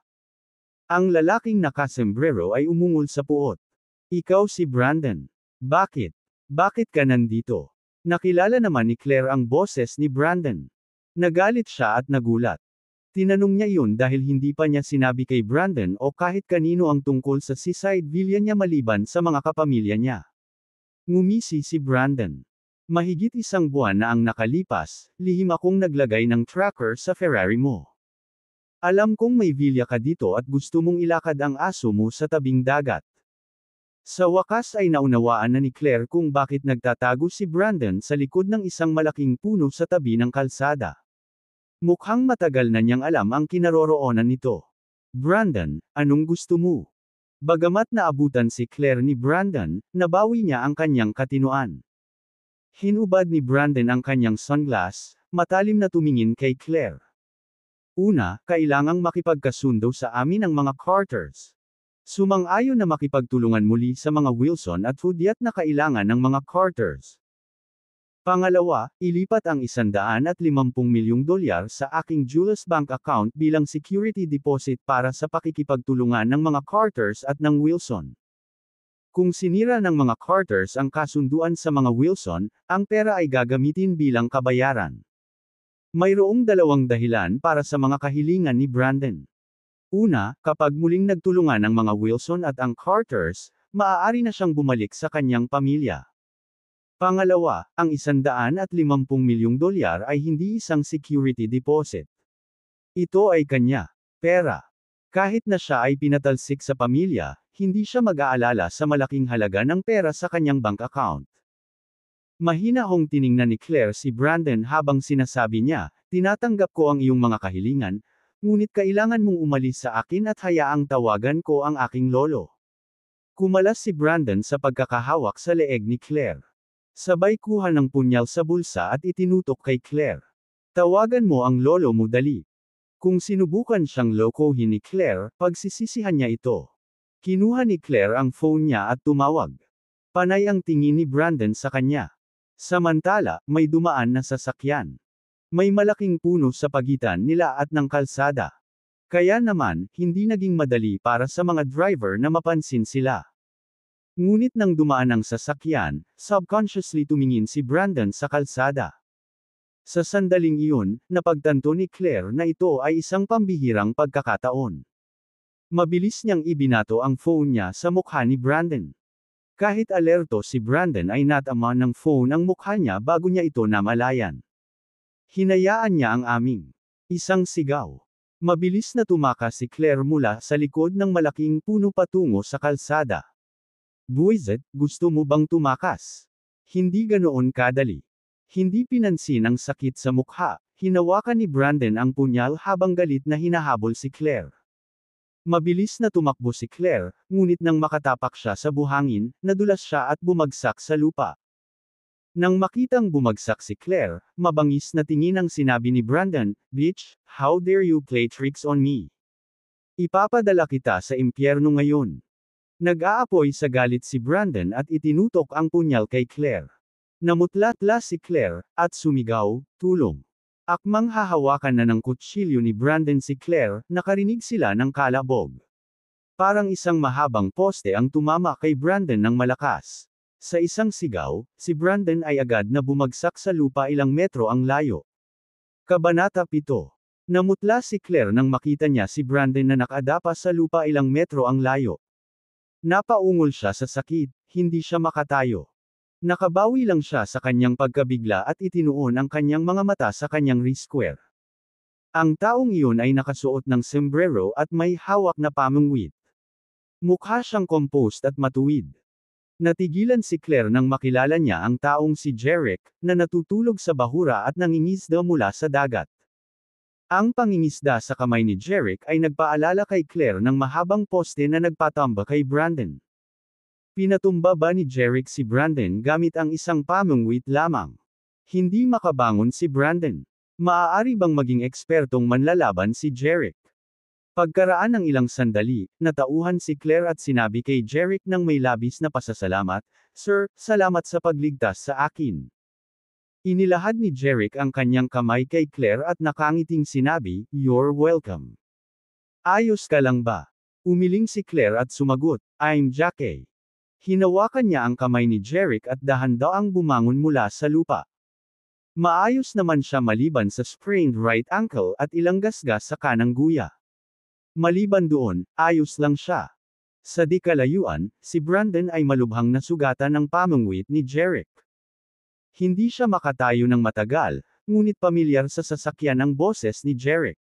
Ang lalaking nakasombrero ay umungol sa puot. "Ikaw si Brandon. Bakit? Bakit ka nandito?" Nakilala naman ni Claire ang boses ni Brandon. Nagalit siya at nagulat. Tinanong niya iyon dahil hindi pa niya sinabi kay Brandon o kahit kanino ang tungkol sa seaside villa niya maliban sa mga kapamilya niya. Ngumisi si Brandon. "Mahigit isang buwan na ang nakalipas, lihim akong naglagay ng tracker sa Ferrari mo. Alam kong may villa ka dito at gusto mong ilakad ang aso mo sa tabing dagat." Sa wakas ay naunawaan na ni Claire kung bakit nagtatago si Brandon sa likod ng isang malaking puno sa tabi ng kalsada. Mukhang matagal na niyang alam ang kinaroroonan nito. "Brandon, anong gusto mo?" Bagamat naabutan si Claire ni Brandon, nabawi niya ang kanyang katinuan. Hinubad ni Brandon ang kanyang sunglass, matalim na tumingin kay Claire. "Una, kailangang makipagkasundo sa amin ang mga Carters. Sumang-ayon na makipagtulungan muli sa mga Wilson at hudyat na kailangan ng mga Carters. Pangalawa, ilipat ang $150 milyong sa aking Julius Bank account bilang security deposit para sa pakikipagtulungan ng mga Carters at ng Wilson. Kung sinira ng mga Carters ang kasunduan sa mga Wilson, ang pera ay gagamitin bilang kabayaran." Mayroong dalawang dahilan para sa mga kahilingan ni Brandon. Una, kapag muling nagtulungan ang mga Wilson at ang Carters, maaari na siyang bumalik sa kanyang pamilya. Pangalawa, ang $150 milyong ay hindi isang security deposit. Ito ay kanya pera. Kahit na siya ay pinatalsik sa pamilya, hindi siya mag-aalala sa malaking halaga ng pera sa kanyang bank account. Mahinahong tiningnan ni Claire si Brandon habang sinasabi niya, "Tinatanggap ko ang iyong mga kahilingan, ngunit kailangan mong umalis sa akin at hayaang tawagan ko ang aking lolo." Kumalas si Brandon sa pagkakahawak sa leeg ni Claire. Sabay kuha ng punyal sa bulsa at itinutok kay Claire. "Tawagan mo ang lolo mo dali." Kung sinubukan siyang lokohin ni Claire, pagsisisihan niya ito. Kinuha ni Claire ang phone niya at tumawag. Panay ang tingin ni Brandon sa kanya. Samantala, may dumaan na sasakyan. May malaking puno sa pagitan nila at ng kalsada. Kaya naman, hindi naging madali para sa mga driver na mapansin sila. Ngunit nang dumaan ang sasakyan, subconsciously tumingin si Brandon sa kalsada. Sa sandaling iyon, napagtanto ni Claire na ito ay isang pambihirang pagkakataon. Mabilis niyang ibinato ang phone niya sa mukha ni Brandon. Kahit alerto si Brandon ay natama ng phone ang mukha niya bago niya ito namalayan. Hinayaan niya ang aming isang sigaw. Mabilis na tumakas si Claire mula sa likod ng malaking puno patungo sa kalsada. "Buisit, gusto mo bang tumakas? Hindi ganoon kadali." Hindi pinansin ang sakit sa mukha, hinawakan ni Brandon ang punyal habang galit na hinahabol si Claire. Mabilis na tumakbo si Claire, ngunit nang makatapak siya sa buhangin, nadulas siya at bumagsak sa lupa. Nang makitang bumagsak si Claire, mabangis na tingin ang sinabi ni Brandon, "Bitch, how dare you play tricks on me? Ipapadala kita sa impyerno ngayon." Nag-aapoy sa galit si Brandon at itinutok ang punyal kay Claire. Namutla-tla si Claire, at sumigaw, "Tulong!" Akmang hahawakan na ng kutsilyo ni Brandon si Claire, nakarinig sila ng kalabog. Parang isang mahabang poste ang tumama kay Brandon ng malakas. Sa isang sigaw, si Brandon ay agad na bumagsak sa lupa ilang metro ang layo. Kabanata 7. Namutla si Claire nang makita niya si Brandon na nakadapa sa lupa ilang metro ang layo. Napaungol siya sa sakit, hindi siya makatayo. Nakabawi lang siya sa kanyang pagkabigla at itinuon ang kanyang mga mata sa kanyang wrist-square. Ang taong iyon ay nakasuot ng sombrero at may hawak na pamungwit. Mukha siyang composed at matuwid. Natigilan si Claire nang makilala niya ang taong si Jeric, na natutulog sa bahura at nangingisda mula sa dagat. Ang pangingisda sa kamay ni Jeric ay nagpaalala kay Claire ng mahabang poste na nagpatamba kay Brandon. Pinatumba ba ni Jeric si Brandon gamit ang isang pamungwit lamang? Hindi makabangon si Brandon. Maaari bang maging ekspertong manlalaban si Jeric? Pagkaraan ng ilang sandali, natauhan si Claire at sinabi kay Jeric ng may labis na pasasalamat, "Sir, salamat sa pagligtas sa akin." Inilahad ni Jeric ang kanyang kamay kay Claire at nakangiting sinabi, "You're welcome." "Ayos ka lang ba?" Umiling si Claire at sumagot, "I'm Jackie." Hinawakan niya ang kamay ni Jeric at dahan-daang bumangon mula sa lupa. Maayos naman siya maliban sa sprained right ankle at ilang gasgas sa kanang guya. Maliban doon, ayos lang siya. Sa di kalayuan, si Brandon ay malubhang nasugatan ng pamungwit ni Jeric. Hindi siya makatayo ng matagal, ngunit pamilyar sa sasakyan ang boses ni Jeric.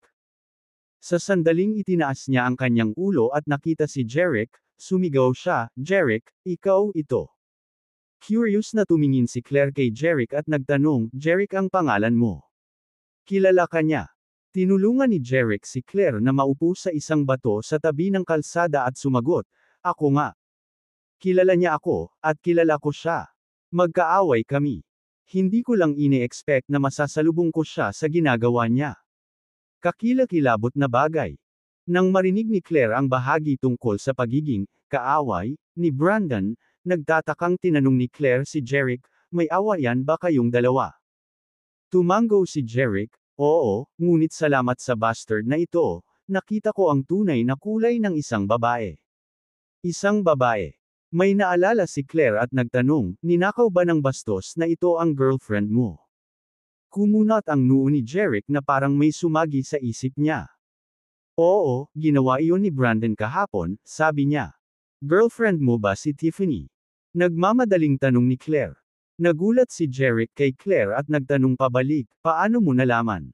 Sa sandaling itinaas niya ang kanyang ulo at nakita si Jeric, sumigaw siya, "Jeric, ikaw ito." Curious na tumingin si Claire kay Jeric at nagtanong, "Jeric ang pangalan mo? Kilala ka niya?" Tinulungan ni Jeric si Claire na maupo sa isang bato sa tabi ng kalsada at sumagot, "Ako nga. Kilala niya ako, at kilala ko siya. Magkaaway kami. Hindi ko lang ine-expect na masasalubong ko siya sa ginagawa niya." Kakilakilabot na bagay. Nang marinig ni Claire ang bahagi tungkol sa pagiging kaaway ni Brandon, nagtatakang tinanong ni Claire si Jeric, "May awayan ba kayong dalawa?" Tumango si Jeric, "Oo, ngunit salamat sa bastard na ito, nakita ko ang tunay na kulay ng isang babae." Isang babae. May naalala si Claire at nagtanong, "Ninakaw ba ng bastos na ito ang girlfriend mo?" Kumunat ang noo ni Jeric na parang may sumagi sa isip niya. "Oo, ginawa iyon ni Brandon kahapon," sabi niya. Girlfriend mo ba si Tiffany? Nagmamadaling tanong ni Claire. Nagulat si Jeric kay Claire at nagtanong pabalik, paano mo nalaman?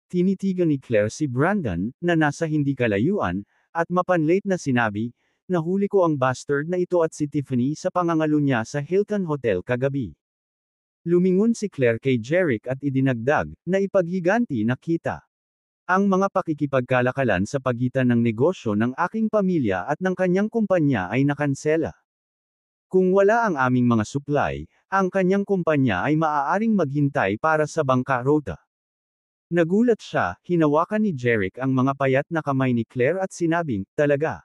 Tinitigan ni Claire si Brandon, na nasa hindi kalayuan, at mapanlate na sinabi, nahuli ko ang bastard na ito at si Tiffany sa pangangalo niya sa Hilton Hotel kagabi. Lumingon si Claire kay Jeric at idinagdag, na ipaghiganti na kita. Ang mga pakikipagkalakalan sa pagitan ng negosyo ng aking pamilya at ng kanyang kumpanya ay nakansela. Kung wala ang aming mga supply, ang kanyang kumpanya ay maaaring maghintay para sa bangkarota. Nagulat siya, hinawakan ni Jeric ang mga payat na kamay ni Claire at sinabing, talaga.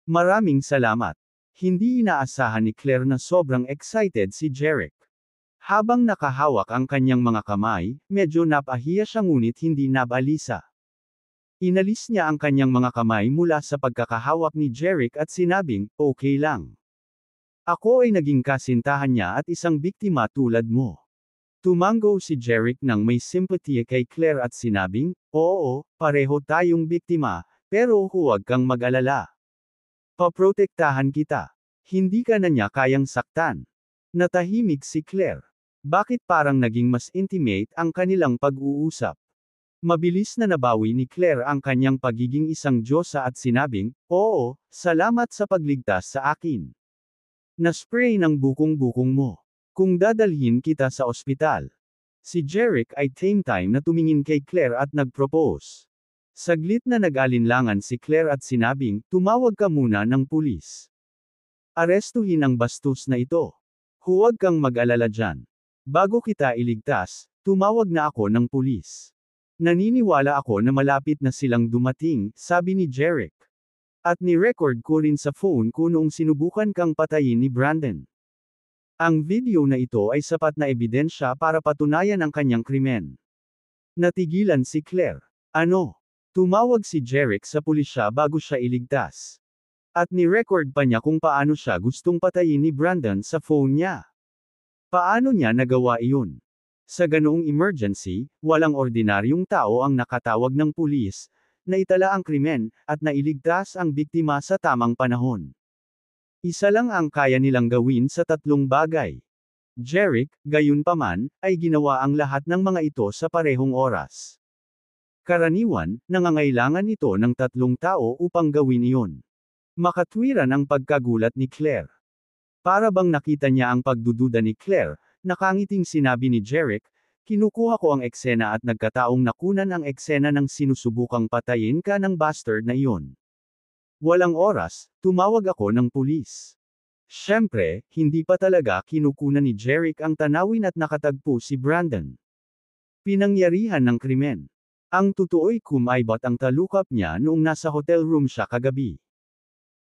Maraming salamat. Hindi inaasahan ni Claire na sobrang excited si Jeric. Habang nakahawak ang kanyang mga kamay, medyo napahiya siya ngunit hindi nabalisa. Inalis niya ang kanyang mga kamay mula sa pagkakahawak ni Jeric at sinabing, okay lang. Ako ay naging kasintahan niya at isang biktima tulad mo. Tumango si Jeric nang may simpatiya kay Claire at sinabing, oo, pareho tayong biktima, pero huwag kang mag-alala. Paprotektahan kita. Hindi ka na niya kayang saktan. Natahimik si Claire. Bakit parang naging mas intimate ang kanilang pag-uusap? Mabilis na nabawi ni Claire ang kanyang pagiging isang diyosa at sinabing, oo, salamat sa pagligtas sa akin. Naspray ng bukong-bukong mo. Kung dadalhin kita sa ospital. Si Jeric ay same time na tumingin kay Claire at nag-propose. Saglit na nag-alinlangan si Claire at sinabing, tumawag ka muna ng pulis. Arestuhin ang bastos na ito. Huwag kang mag-alala dyan. Bago kita iligtas, tumawag na ako ng pulis. Naniniwala ako na malapit na silang dumating, sabi ni Jeric. At ni-record ko rin sa phone ko noong sinubukan kang patayin ni Brandon. Ang video na ito ay sapat na ebidensya para patunayan ang kanyang krimen. Natigilan si Claire. Ano? Tumawag si Jeric sa pulisya bago siya iligtas. At ni-record pa niya kung paano siya gustong patayin ni Brandon sa phone niya. Paano niya nagawa iyon? Sa ganoong emergency, walang ordinaryong tao ang nakatawag ng pulis, na itala ang krimen, at nailigtas ang biktima sa tamang panahon. Isa lang ang kaya nilang gawin sa tatlong bagay. Jeric, gayunpaman, ay ginawa ang lahat ng mga ito sa parehong oras. Karaniwan, nangangailangan ito ng tatlong tao upang gawin iyon. Makatwiran ang pagkagulat ni Claire. Para bang nakita niya ang pagdududa ni Claire, nakangiting sinabi ni Jeric, kinukuha ko ang eksena at nagkataong nakunan ang eksena ng sinusubukang patayin ka ng bastard na iyon. Walang oras, tumawag ako ng pulis. Siyempre, hindi pa talaga kinukunan ni Jeric ang tanawin at nakatagpo si Brandon. Pinangyarihan ng krimen. Ang totoo'y kumaibot ang talukap niya noong nasa hotel room siya kagabi.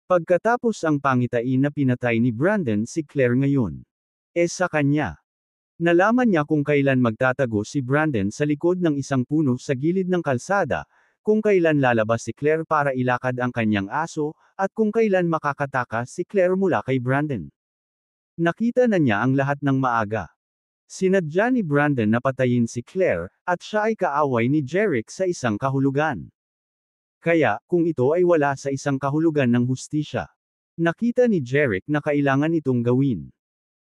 Pagkatapos ang pangitain na pinatay ni Brandon si Claire ngayon. Sa kanya. Nalaman niya kung kailan magtatago si Brandon sa likod ng isang puno sa gilid ng kalsada, kung kailan lalabas si Claire para ilakad ang kanyang aso, at kung kailan makakatakas si Claire mula kay Brandon. Nakita na niya ang lahat ng maaga. Sinadya ni Brandon na patayin si Claire, at siya ay kaaway ni Jeric sa isang kahulugan. Kaya, kung ito ay wala sa isang kahulugan ng hustisya, nakita ni Jeric na kailangan itong gawin.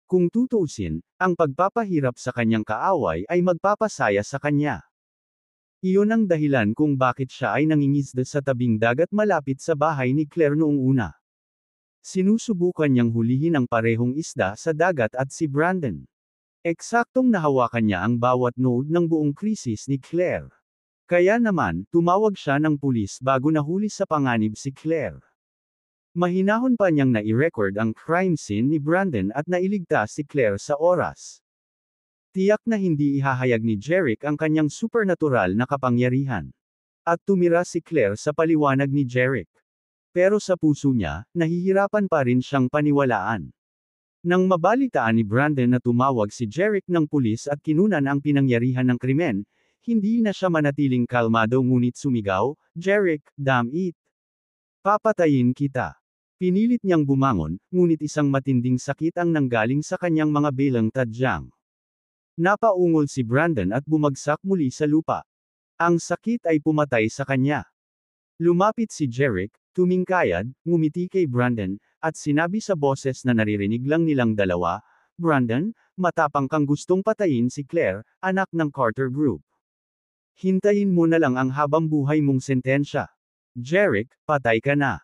Kung tutuusin, ang pagpapahirap sa kanyang kaaway ay magpapasaya sa kanya. Iyon ang dahilan kung bakit siya ay nangingisda sa tabing dagat malapit sa bahay ni Claire noong una. Sinusubukan niyang hulihin ang parehong isda sa dagat at si Brandon. Eksaktong nahawakan niya ang bawat node ng buong krisis ni Claire. Kaya naman, tumawag siya ng pulis bago nahuli sa panganib si Claire. Mahinahon pa niyang nai-record ang crime scene ni Brandon at nailigtas si Claire sa oras. Tiyak na hindi ihahayag ni Jeric ang kanyang supernatural na kapangyarihan. At tumira si Claire sa paliwanag ni Jeric. Pero sa puso niya, nahihirapan pa rin siyang paniwalaan. Nang mabalitaan ni Brandon na tumawag si Jeric ng pulis at kinunan ang pinangyarihan ng krimen, hindi na siya manatiling kalmado ngunit sumigaw, Jeric, damn it! Papatayin kita! Pinilit niyang bumangon, ngunit isang matinding sakit ang nanggaling sa kanyang mga bilang tadyang. Napaungol si Brandon at bumagsak muli sa lupa. Ang sakit ay pumatay sa kanya. Lumapit si Jeric, Tumingkayad, ngumiti kay Brandon, at sinabi sa boses na naririnig lang nilang dalawa, "Brandon, matapang kang gustong patayin si Claire, anak ng Carter Group. Hintayin mo na lang ang habang buhay mong sentensya. Jerick, patay ka na.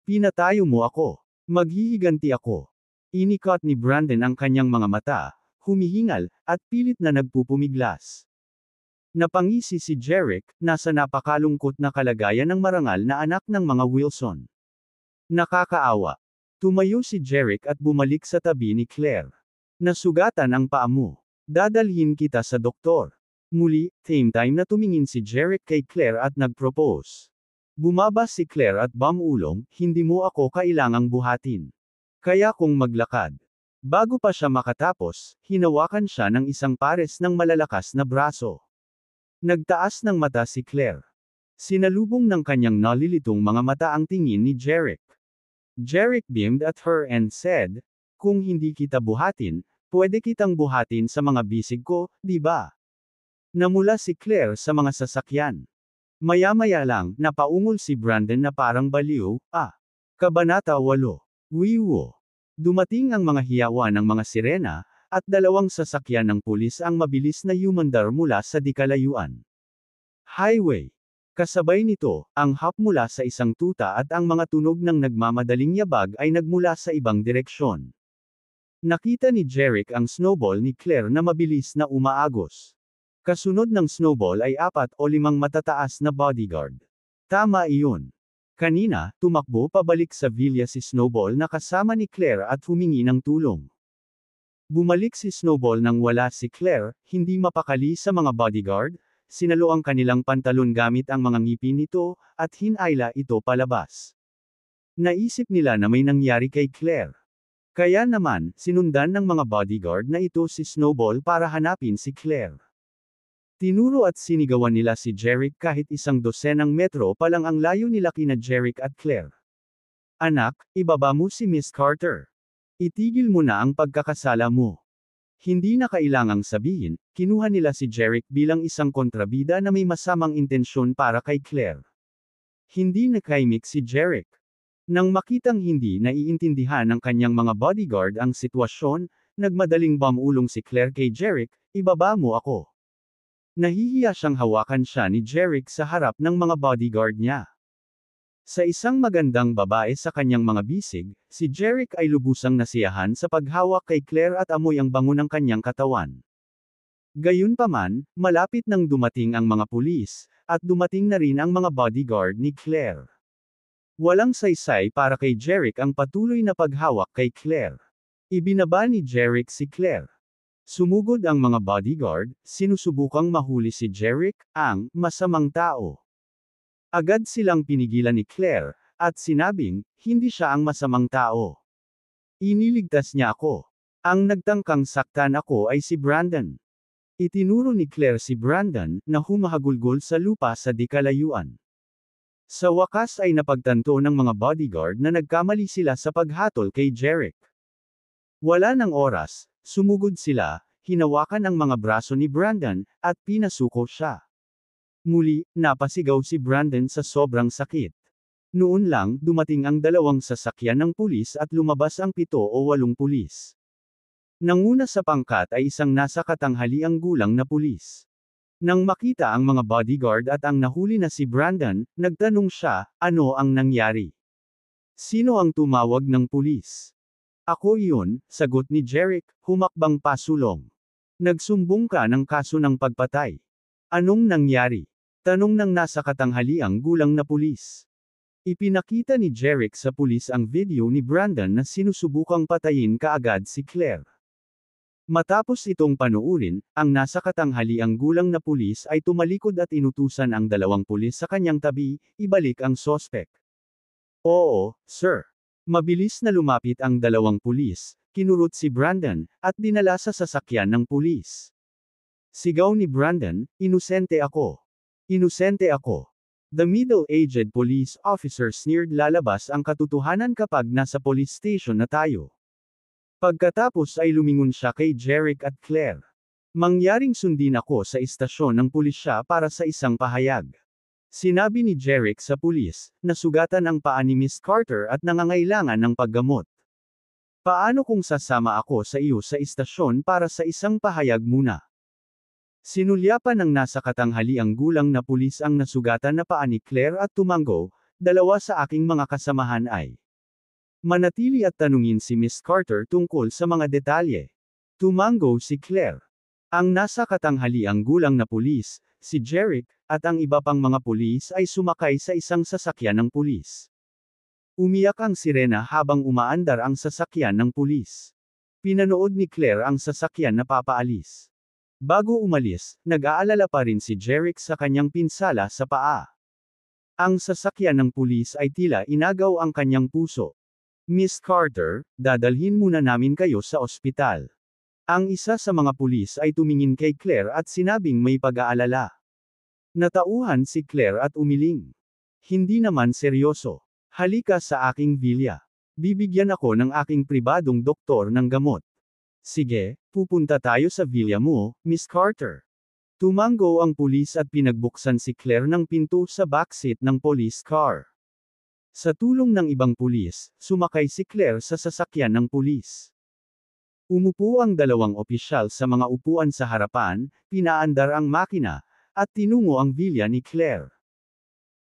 Pinatayo mo ako. Maghihiganti ako." Inikot ni Brandon ang kanyang mga mata, humihingal, at pilit na nagpupumiglas. Napangisi si Jerick, nasa napakalungkot na kalagayan ng marangal na anak ng mga Wilson. Nakakaawa. Tumayo si Jerick at bumalik sa tabi ni Claire. "Nasugatan ang paa mo. Dadalhin kita sa doktor." Muli, same time na tumingin si Jerick kay Claire at nag-propose. Bumaba si Claire at bumulong, "Hindi mo ako kailangang buhatin. Kaya kung maglakad." Bago pa siya makatapos, hinawakan siya ng isang pares ng malalakas na braso. Nagtaas ng mata si Claire. Sinalubong ng kanyang nalilitong mga mata ang tingin ni Jerick. Jerick beamed at her and said, "Kung hindi kita buhatin, pwede kitang buhatin sa mga bisig ko, di ba?" Namula si Claire sa mga sasakyan. Maya-maya lang, napaungol si Brandon na parang baliw. Kabanata 8. Wiwo. Dumating ang mga hiyawan ng mga sirena, at dalawang sasakyan ng pulis ang mabilis na yumandar mula sa di kalayuan. Highway. Kasabay nito, ang hap mula sa isang tuta at ang mga tunog ng nagmamadaling yabag ay nagmula sa ibang direksyon. Nakita ni Jerick ang snowball ni Claire na mabilis na umaagos. Kasunod ng snowball ay 4 o 5 matataas na bodyguard. Tama iyon. Kanina, tumakbo pabalik sa villa si Snowball na kasama ni Claire at humingi ng tulong. Bumalik si Snowball nang wala si Claire, hindi mapakali sa mga bodyguard, sinalo ang kanilang pantalon gamit ang mga ngipin nito, at hinayla ito palabas. Naisip nila na may nangyari kay Claire. Kaya naman, sinundan ng mga bodyguard na ito si Snowball para hanapin si Claire. Tinuro at sinigawan nila si Jerick kahit 100 metro pa lang ang layo nila kina Jerick at Claire. "Anak, ibaba mo si Miss Carter. Itigil mo na ang pagkakasala mo." Hindi na kailangang sabihin, kinuha nila si Jerick bilang isang kontrabida na may masamang intensyon para kay Claire. Hindi nakaimik si Jerick. Nang makitang hindi naiintindihan ng kanyang mga bodyguard ang sitwasyon, nagmadaling bumulong si Claire kay Jerick, "Ibaba mo ako." Nahihiya siyang hawakan siya ni Jerick sa harap ng mga bodyguard niya. Sa isang magandang babae sa kanyang mga bisig, si Jerick ay lubusang nasiyahan sa paghawak kay Claire at amoy ang bango ng kanyang katawan. Gayunpaman, malapit nang dumating ang mga pulis, at dumating na rin ang mga bodyguard ni Claire. Walang saysay para kay Jerick ang patuloy na paghawak kay Claire. Ibinaba ni Jerick si Claire. Sumugod ang mga bodyguard, sinusubukang mahuli si Jerick, ang masamang tao. Agad silang pinigilan ni Claire, at sinabing, hindi siya ang masamang tao. Iniligtas niya ako. Ang nagtangkang saktan ako ay si Brandon. Itinuro ni Claire si Brandon, na humahagulgol sa lupa sa di kalayuan. Sa wakas ay napagtanto ng mga bodyguard na nagkamali sila sa paghatol kay Jerick. Wala ng oras, sumugod sila, hinawakan ang mga braso ni Brandon, at pinasuko siya. Muli, napasigaw si Brandon sa sobrang sakit. Noon lang, dumating ang dalawang sasakyan ng pulis at lumabas ang 7 o 8 pulis. Nanguna sa pangkat ay isang nasa katanghaliang gulang na pulis. Nang makita ang mga bodyguard at ang nahuli na si Brandon, nagtanong siya, "Ano ang nangyari? Sino ang tumawag ng pulis?" "Ako iyon," sagot ni Jerick, humakbang pasulong. "Nagsumbong ka ng kaso ng pagpatay. Anong nangyari?" Tanong ng nasa katanghaliang gulang na pulis. Ipinakita ni Jerick sa pulis ang video ni Brandon na sinusubukang patayin kaagad si Claire. Matapos itong panuurin, ang nasa katanghaliang gulang na pulis ay tumalikod at inutusan ang dalawang pulis sa kanyang tabi, ibalik ang sospek. "Oo, sir." Mabilis na lumapit ang dalawang pulis, kinurot si Brandon, at dinala sa sasakyan ng pulis. Sigaw ni Brandon, "Inosente ako. Inosente ako." The middle-aged police officer sneered, "Lalabas ang katotohanan kapag nasa police station na tayo." Pagkatapos ay lumingon siya kay Jerick at Claire. "Mangyaring sundin ako sa istasyon ng pulisya para sa isang pahayag." Sinabi ni Jeric sa pulis, nasugatan ang paa ni Miss Carter at nangangailangan ng paggamot. Paano kung sasama ako sa iyo sa istasyon para sa isang pahayag muna? Sinulyapan ng nasa katanghaliang gulang na pulis ang nasugatan na paa ni Claire at tumango, dalawa sa aking mga kasamahan ay manatili at tanungin si Miss Carter tungkol sa mga detalye. Tumango si Claire. Ang nasa katanghaliang gulang na pulis, si Jeric, at ang iba pang mga pulis ay sumakay sa isang sasakyan ng pulis. Umiyak ang sirena habang umaandar ang sasakyan ng pulis. Pinanood ni Claire ang sasakyan na papaalis. Bago umalis, nag-aalala pa rin si Jeric sa kanyang pinsala sa paa. Ang sasakyan ng pulis ay tila inagaw ang kanyang puso. Miss Carter, dadalhin muna namin kayo sa ospital. Ang isa sa mga pulis ay tumingin kay Claire at sinabing may pag-aalala. Natauhan si Claire at umiling. Hindi naman seryoso. Halika sa aking villa. Bibigyan ako ng aking pribadong doktor ng gamot. Sige, pupunta tayo sa villa mo, Miss Carter. Tumango ang pulis at pinagbuksan si Claire ng pinto sa backseat ng police car. Sa tulong ng ibang pulis, sumakay si Claire sa sasakyan ng pulis. Umupo ang dalawang opisyal sa mga upuan sa harapan, pinaandar ang makina, at tinungo ang villa ni Claire.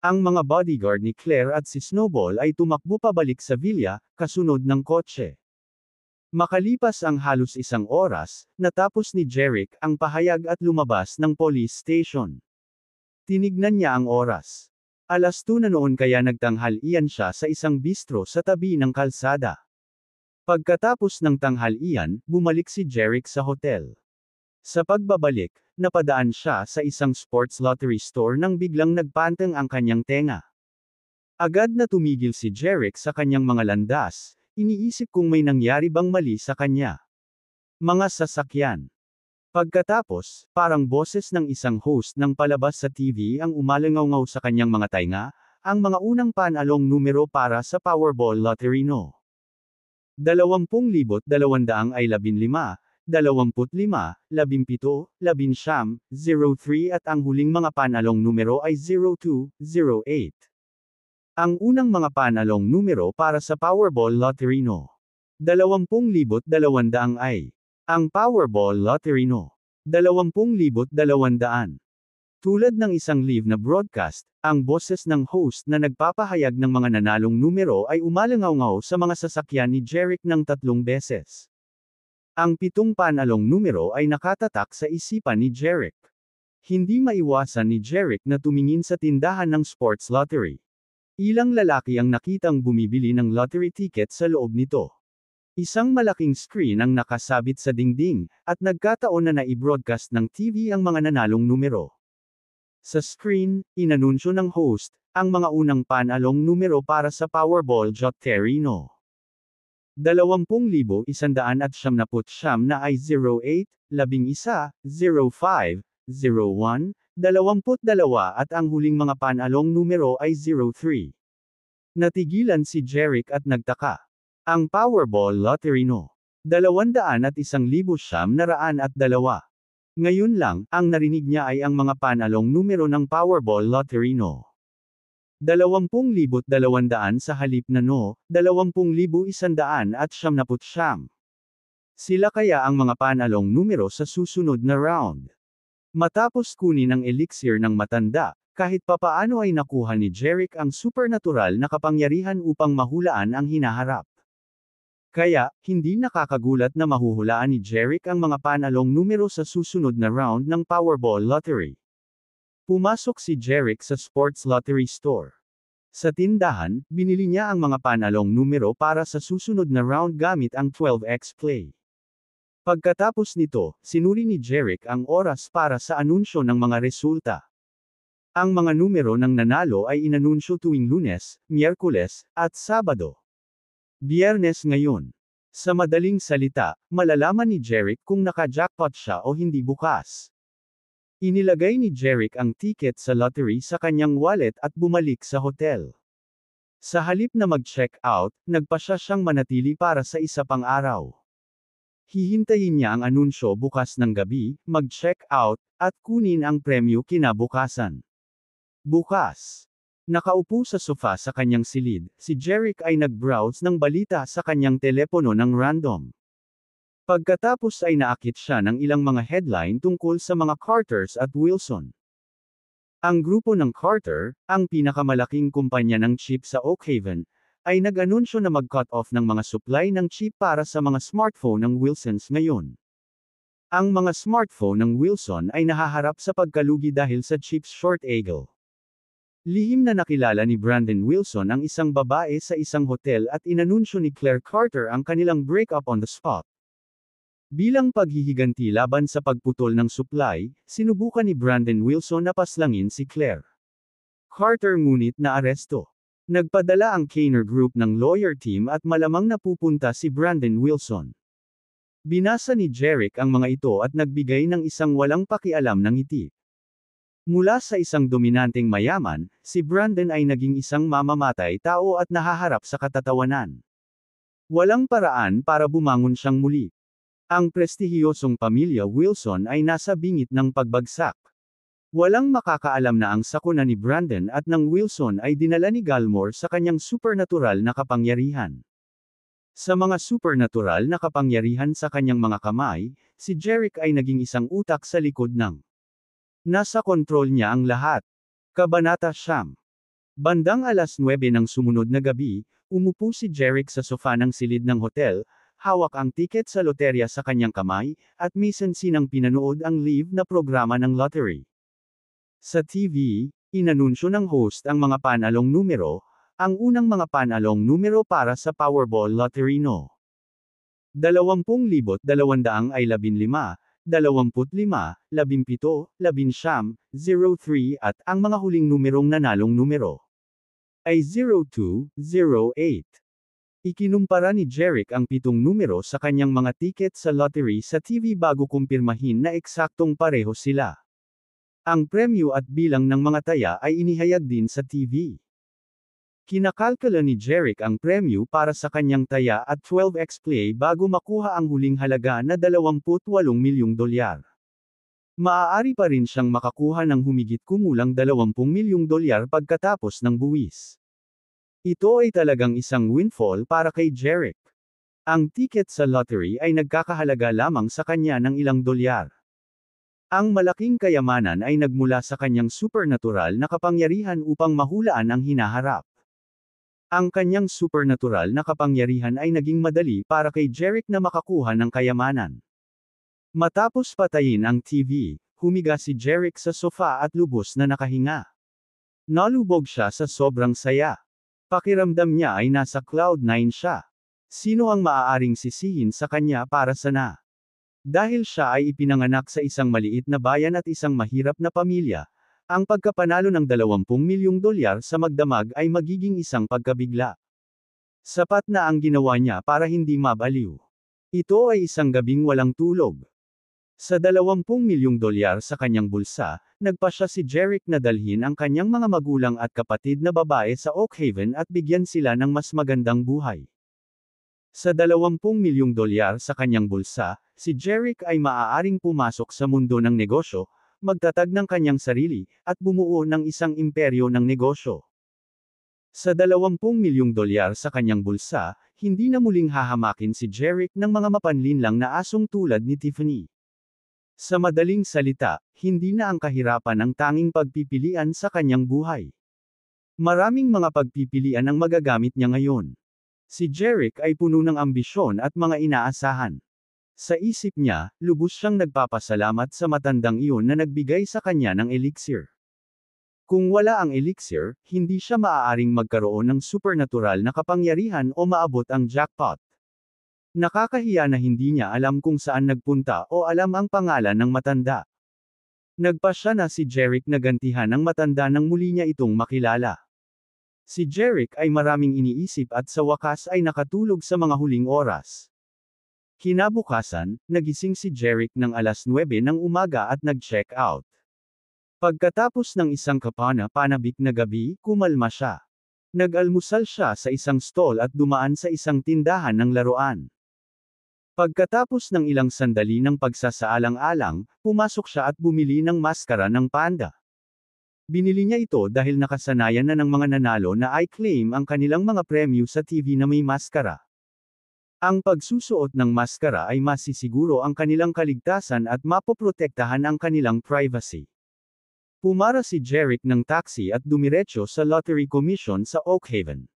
Ang mga bodyguard ni Claire at si Snowball ay tumakbo pabalik sa villa, kasunod ng kotse. Makalipas ang halos isang oras, natapos ni Jeric ang pahayag at lumabas ng police station. Tinignan niya ang oras. 2:00 na noon kaya nagtanghalian siya sa isang bistro sa tabi ng kalsada. Pagkatapos ng tanghalian, bumalik si Jeric sa hotel. Sa pagbabalik, napadaan siya sa isang sports lottery store nang biglang nagpanteng ang kanyang tenga. Agad na tumigil si Jeric sa kanyang mga landas, iniisip kung may nangyari bang mali sa kanya. Mga sasakyan. Pagkatapos, parang boses ng isang host ng palabas sa TV ang umalangaw sa kanyang mga tainga, ang mga unang panalong numero para sa Powerball Lottery No. 20,200 ay 15, 25, 17, 19, 03 at ang huling mga panalong numero ay 02, 08. Ang unang mga panalong numero para sa Powerball Lottery No. 20,200 ay ang Powerball Lottery No. 20,200. Tulad ng isang live na broadcast, ang boses ng host na nagpapahayag ng mga nanalong numero ay umalangaw sa mga sasakyan ni Jeric ng 3 beses. Ang 7 panalong numero ay nakatatak sa isipan ni Jeric. Hindi maiwasan ni Jeric na tumingin sa tindahan ng sports lottery. Ilang lalaki ang nakitang bumibili ng lottery ticket sa loob nito. Isang malaking screen ang nakasabit sa dingding, at nagkataon na nai-broadcast ng TV ang mga nanalong numero. Sa screen, inanunsyo ng host, ang mga unang panalong numero para sa Powerball Lottery No. 20,179 na ay 08, 11, 05, 01, 22 at ang huling mga panalong numero ay 03. Natigilan si Jeric at nagtaka. Ang Powerball Lottery No. 201,902. Ngayon lang, ang narinig niya ay ang mga panalong numero ng Powerball Lottery No. 20,200 sa halip na No. 20,179. Sila kaya ang mga panalong numero sa susunod na round. Matapos kunin ang elixir ng matanda, kahit papaano ay nakuha ni Jeric ang supernatural na kapangyarihan upang mahulaan ang hinaharap. Kaya, hindi nakakagulat na mahuhulaan ni Jeric ang mga panalong numero sa susunod na round ng Powerball Lottery. Pumasok si Jeric sa sports lottery store. Sa tindahan, binili niya ang mga panalong numero para sa susunod na round gamit ang 12x play. Pagkatapos nito, sinuri ni Jeric ang oras para sa anunsyo ng mga resulta. Ang mga numero ng nanalo ay inanunsyo tuwing Lunes, Miyerkules, at Sabado. Biyernes ngayon. Sa madaling salita, malalaman ni Jeric kung naka-jackpot siya o hindi bukas. Inilagay ni Jeric ang ticket sa lottery sa kanyang wallet at bumalik sa hotel. Sa halip na mag-check out, nagpasya siyang manatili para sa isa pang araw. Hihintayin niya ang anunsyo bukas ng gabi, mag-check out, at kunin ang premyo kinabukasan. Bukas. Nakaupo sa sofa sa kanyang silid, si Jeric ay nag-browse ng balita sa kanyang telepono ng random. Pagkatapos ay naakit siya ng ilang mga headline tungkol sa mga Carters at Wilson. Ang grupo ng Carter, ang pinakamalaking kumpanya ng chip sa Oak Haven, ay nag-anunsyo na mag-cut off ng mga supply ng chip para sa mga smartphone ng Wilsons ngayon. Ang mga smartphone ng Wilson ay nahaharap sa pagkalugi dahil sa chip shortage. Lihim na nakilala ni Brandon Wilson ang isang babae sa isang hotel at inanunsyo ni Claire Carter ang kanilang breakup on the spot. Bilang paghihiganti laban sa pagputol ng supply, sinubukan ni Brandon Wilson na paslangin si Claire Carter ngunit naaresto. Nagpadala ang Kainer Group ng lawyer team at malamang napupunta si Brandon Wilson. Binasa ni Jeric ang mga ito at nagbigay ng isang walang pakialam na ngiti. Mula sa isang dominanteng mayaman, si Brandon ay naging isang mamamatay tao at nahaharap sa katatawanan. Walang paraan para bumangon siyang muli. Ang prestihiyosong pamilya Wilson ay nasa bingit ng pagbagsak. Walang makakaalam na ang sakuna ni Brandon at ng Wilson ay dinala ni Galmore sa kanyang supernatural na kapangyarihan. Sa mga supernatural na kapangyarihan sa kanyang mga kamay, si Jeric ay naging isang utak sa likod ng nasa kontrol niya ang lahat. Kabanata 9. Bandang alas 9 ng sumunod na gabi, umupo si Jeric sa sofa ng silid ng hotel, hawak ang tiket sa loterya sa kanyang kamay, at minsan-sinang pinanood ang live na programa ng lottery. Sa TV, inanunsyo ng host ang mga panalong numero, ang unang mga panalong numero para sa Powerball Lottery No. 20,200 ay 15, 25, 17, 19, 03 at ang mga huling numerong nanalong numero ay 02, 08. Ikinumpara ni Jeric ang 7 numero sa kanyang mga tiket sa lottery sa TV bago kumpirmahin na eksaktong pareho sila. Ang premyo at bilang ng mga taya ay inihayag din sa TV. Kinakalkula ni Jeric ang premyo para sa kanyang taya at 12x play bago makuha ang huling halaga na 28 milyong dolyar. Maaari pa rin siyang makakuha ng humigit kumulang 20 milyong dolyar pagkatapos ng buwis. Ito ay talagang isang windfall para kay Jeric. Ang tiket sa lottery ay nagkakahalaga lamang sa kanya ng ilang dolyar. Ang malaking kayamanan ay nagmula sa kanyang supernatural na kapangyarihan upang mahulaan ang hinaharap. Ang kanyang supernatural na kapangyarihan ay naging madali para kay Jeric na makakuha ng kayamanan. Matapos patayin ang TV, humiga si Jeric sa sofa at lubos na nakahinga. Nalubog siya sa sobrang saya. Pakiramdam niya ay nasa cloud 9 siya. Sino ang maaaring sisihin sa kanya para sana? Dahil siya ay ipinanganak sa isang maliit na bayan at isang mahirap na pamilya, ang pagkapanalo ng 20 milyong dolyar sa magdamag ay magiging isang pagkabigla. Sapat na ang ginawa niya para hindi mabaliw. Ito ay isang gabing walang tulog. Sa 20 milyong dolyar sa kanyang bulsa, nagpa siya si Jeric na dalhin ang kanyang mga magulang at kapatid na babae sa Oak Haven at bigyan sila ng mas magandang buhay. Sa 20 milyong dolyar sa kanyang bulsa, si Jeric ay maaaring pumasok sa mundo ng negosyo, magtatag ng kanyang sarili, at bumuo ng isang imperyo ng negosyo. Sa 20 milyong dolyar sa kanyang bulsa, hindi na muling hahamakin si Jeric ng mga mapanlinlang na asong tulad ni Tiffany. Sa madaling salita, hindi na ang kahirapan ang tanging pagpipilian sa kanyang buhay. Maraming mga pagpipilian ang magagamit niya ngayon. Si Jeric ay puno ng ambisyon at mga inaasahan. Sa isip niya, lubos siyang nagpapasalamat sa matandang iyon na nagbigay sa kanya ng elixir. Kung wala ang elixir, hindi siya maaaring magkaroon ng supernatural na kapangyarihan o maabot ang jackpot. Nakakahiya na hindi niya alam kung saan nagpunta o alam ang pangalan ng matanda. Nagpasya na si Jeric na gantihan ang matanda nang muli niya itong makilala. Si Jeric ay maraming iniisip at sa wakas ay nakatulog sa mga huling oras. Kinabukasan, nagising si Jeric ng alas 9 ng umaga at nag-check out. Pagkatapos ng isang kapana-panabik na gabi, kumalma siya. Nag-almusal siya sa isang stall at dumaan sa isang tindahan ng laruan. Pagkatapos ng ilang sandali ng pagsasaalang-alang, pumasok siya at bumili ng maskara ng panda. Binili niya ito dahil nakasanayan na ng mga nanalo na i-claim ang kanilang mga premyo sa TV na may maskara. Ang pagsusuot ng maskara ay masisiguro ang kanilang kaligtasan at mapoprotektahan ang kanilang privacy. Pumara si Jeric ng taxi at dumiretso sa Lottery Commission sa Oak Haven.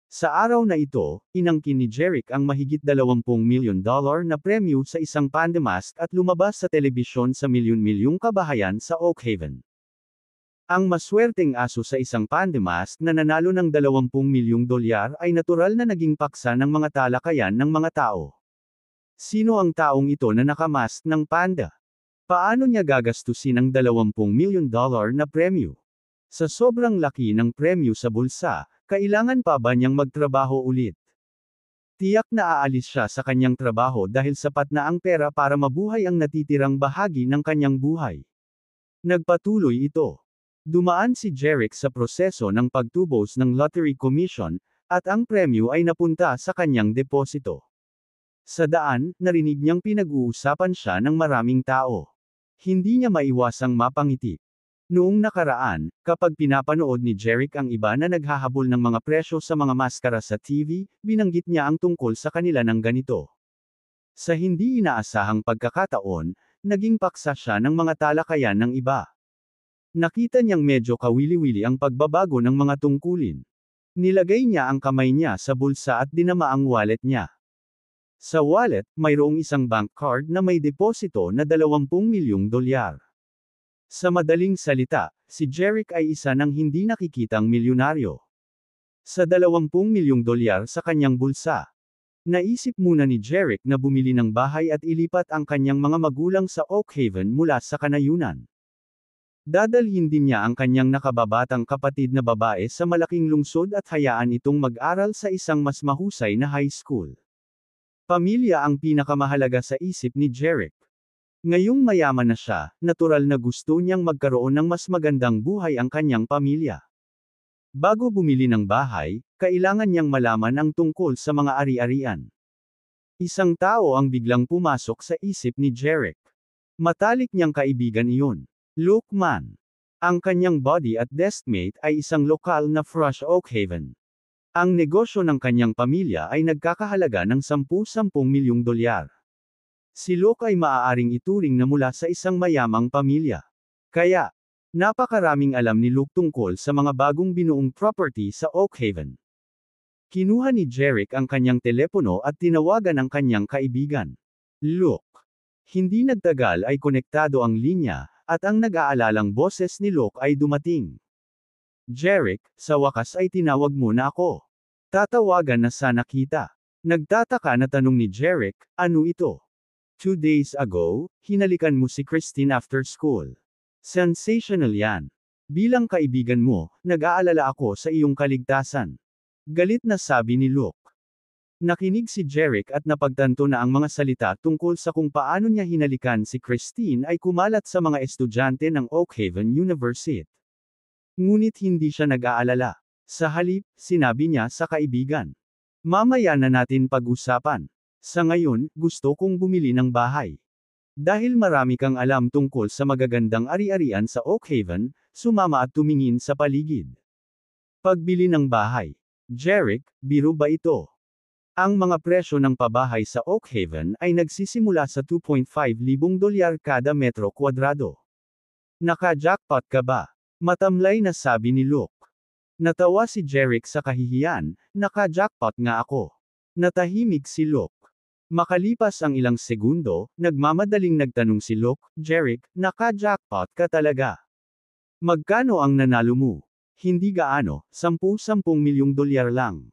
Sa araw na ito, inangkin ni Jeric ang mahigit $20 milyon na premyo sa isang pandamask at lumabas sa telebisyon sa milyon-milyong kabahayan sa Oak Haven. Ang maswerteng aso sa isang pandamask na nanalo ng $20 milyong ay natural na naging paksa ng mga talakayan ng mga tao. Sino ang taong ito na nakamask ng panda? Paano niya gagastusin ang $20 milyon na premyo? Sa sobrang laki ng premyo sa bulsa, kailangan pa ba niyang magtrabaho ulit? Tiyak na aalis siya sa kanyang trabaho dahil sapat na ang pera para mabuhay ang natitirang bahagi ng kanyang buhay. Nagpatuloy ito. Dumaan si Jeric sa proseso ng pagtubos ng Lottery Commission, at ang premyo ay napunta sa kanyang deposito. Sa daan, narinig niyang pinag-uusapan siya ng maraming tao. Hindi niya maiwasang mapangiti. Noong nakaraan, kapag pinapanood ni Jeric ang iba na naghahabol ng mga presyo sa mga maskara sa TV, binanggit niya ang tungkol sa kanila ng ganito. Sa hindi inaasahang pagkakataon, naging paksa siya ng mga talakayan ng iba. Nakita niyang medyo kawili-wili ang pagbabago ng mga tungkulin. Nilagay niya ang kamay niya sa bulsa at dinama ang wallet niya. Sa wallet, mayroong isang bank card na may deposito na $20 milyong. Sa madaling salita, si Jeric ay isa ng hindi nakikitang milyonaryo. Sa $20 milyong sa kanyang bulsa. Naisip muna ni Jeric na bumili ng bahay at ilipat ang kanyang mga magulang sa Oak Haven mula sa kanayunan. Dadalhin din niya ang kanyang nakababatang kapatid na babae sa malaking lungsod at hayaan itong mag-aral sa isang mas mahusay na high school. Pamilya ang pinakamahalaga sa isip ni Jeric. Ngayong mayaman na siya, natural na gusto niyang magkaroon ng mas magandang buhay ang kanyang pamilya. Bago bumili ng bahay, kailangan niyang malaman ang tungkol sa mga ari-arian. Isang tao ang biglang pumasok sa isip ni Jeric. Matalik niyang kaibigan iyon. Luke Mann. Ang kanyang buddy at deskmate ay isang lokal na Fresh Oak Haven. Ang negosyo ng kanyang pamilya ay nagkakahalaga ng $10 milyong. Si Luke ay maaaring ituring na mula sa isang mayamang pamilya. Kaya, napakaraming alam ni Luke tungkol sa mga bagong binuong property sa Oak Haven. Kinuha ni Jeric ang kanyang telepono at tinawagan ang kanyang kaibigan. Luke. Hindi nagtagal ay konektado ang linya, at ang nag-aalalang boses ni Luke ay dumating. Jeric, sa wakas ay tinawag mo na ako. Tatawagan na sana kita. Nagtataka na tanong ni Jeric, ano ito? 2 days ago, hinalikan mo si Christine after school. Sensational yan. Bilang kaibigan mo, nag-aalala ako sa iyong kaligtasan. Galit na sabi ni Luke. Nakinig si Jeric at napagtanto na ang mga salita tungkol sa kung paano niya hinalikan si Christine ay kumalat sa mga estudyante ng Oak Haven University. Ngunit hindi siya nag-aalala. Sa halip, sinabi niya sa kaibigan. Mamaya na natin pag-usapan. Sa ngayon, gusto kong bumili ng bahay. Dahil marami kang alam tungkol sa magagandang ari-arian sa Oak Haven, sumama at tumingin sa paligid. Pagbili ng bahay. Jeric, biro ba ito? Ang mga presyo ng pabahay sa Oak Haven ay nagsisimula sa $2.5 libong kada metro kwadrado. Naka-jackpot ka ba? Matamlay na sabi ni Luke. Natawa si Jeric sa kahihiyan, naka-jackpot nga ako. Natahimik si Luke. Makalipas ang ilang segundo, nagmamadaling nagtanong si Luke, Jeric, naka-jackpot ka talaga. Magkano ang nanalo mo? Hindi gaano, $10 milyong lang.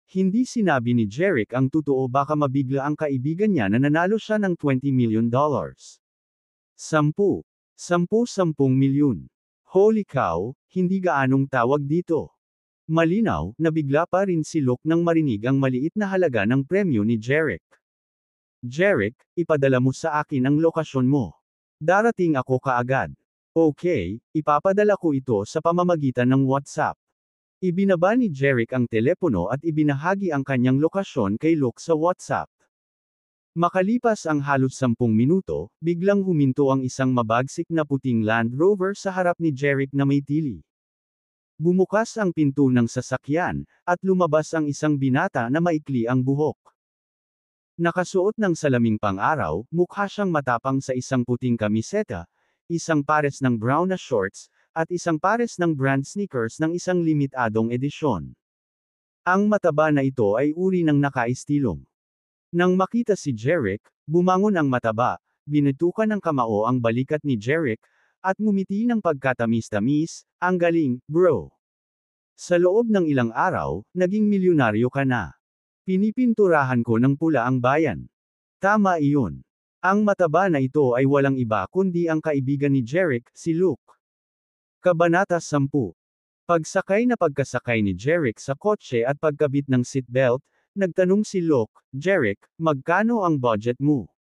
Hindi sinabi ni Jeric ang totoo baka mabigla ang kaibigan niya na nanalo siya ng $20 million. 10 milyon. Holy cow, hindi gaanong tawag dito. Malinaw, nabigla pa rin si Luke nang marinig ang maliit na halaga ng premyo ni Jeric. Jeric, ipadala mo sa akin ang lokasyon mo. Darating ako kaagad. Okay, ipapadala ko ito sa pamamagitan ng WhatsApp. Ibinaba ni Jeric ang telepono at ibinahagi ang kanyang lokasyon kay Luke sa WhatsApp. Makalipas ang halos 10 minuto, biglang huminto ang isang mabagsik na puting Land Rover sa harap ni Jeric na may tili. Bumukas ang pinto ng sasakyan, at lumabas ang isang binata na maikli ang buhok. Nakasuot ng salaming pang-araw, mukha siyang matapang sa isang puting kamiseta, isang pares ng brown na shorts, at isang pares ng brand sneakers ng isang limitadong edisyon. Ang mataba na ito ay uri ng nakaistilong. Nang makita si Jeric, bumangon ang mataba, binutukan ng kamao ang balikat ni Jeric, at ngumiti ng pagkatamis-tamis, "Ang galing, bro. Sa loob ng ilang araw, naging milyonaryo ka na. Pinipinturahan ko ng pula ang bayan." Tama iyon. Ang mataba na ito ay walang iba kundi ang kaibigan ni Jeric, si Luke. Kabanata 10. Pagkasakay ni Jeric sa kotse at pagkabit ng seatbelt, nagtanong si Luke, "Jeric, magkano ang budget mo?"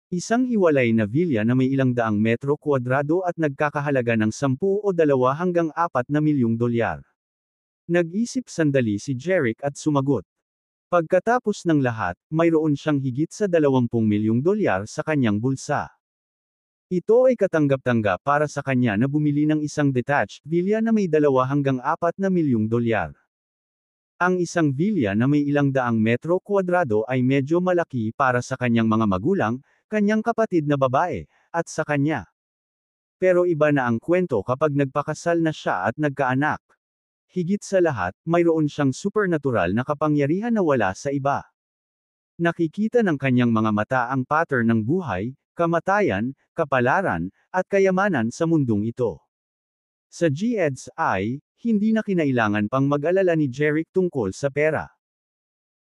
Isang hiwalay na villa na may ilang daang metro kwadrado at nagkakahalaga ng 10 o 2 hanggang 4 na milyong dolyar. Nag-isip sandali si Jeric at sumagot. Pagkatapos ng lahat, mayroon siyang higit sa 20 milyong dolyar sa kanyang bulsa. Ito ay katanggap-tanggap para sa kanya na bumili ng isang detached villa na may 2 hanggang 4 na milyong dolyar. Ang isang villa na may ilang daang metro kwadrado ay medyo malaki para sa kanyang mga magulang, kanyang kapatid na babae, at sa kanya. Pero iba na ang kwento kapag nagpakasal na siya at nagkaanak. Higit sa lahat, mayroon siyang supernatural na kapangyarihan na wala sa iba. Nakikita ng kanyang mga mata ang pattern ng buhay, kamatayan, kapalaran, at kayamanan sa mundong ito. Sa GEDS ay, hindi na kinailangan pang mag-alala ni Jeric tungkol sa pera.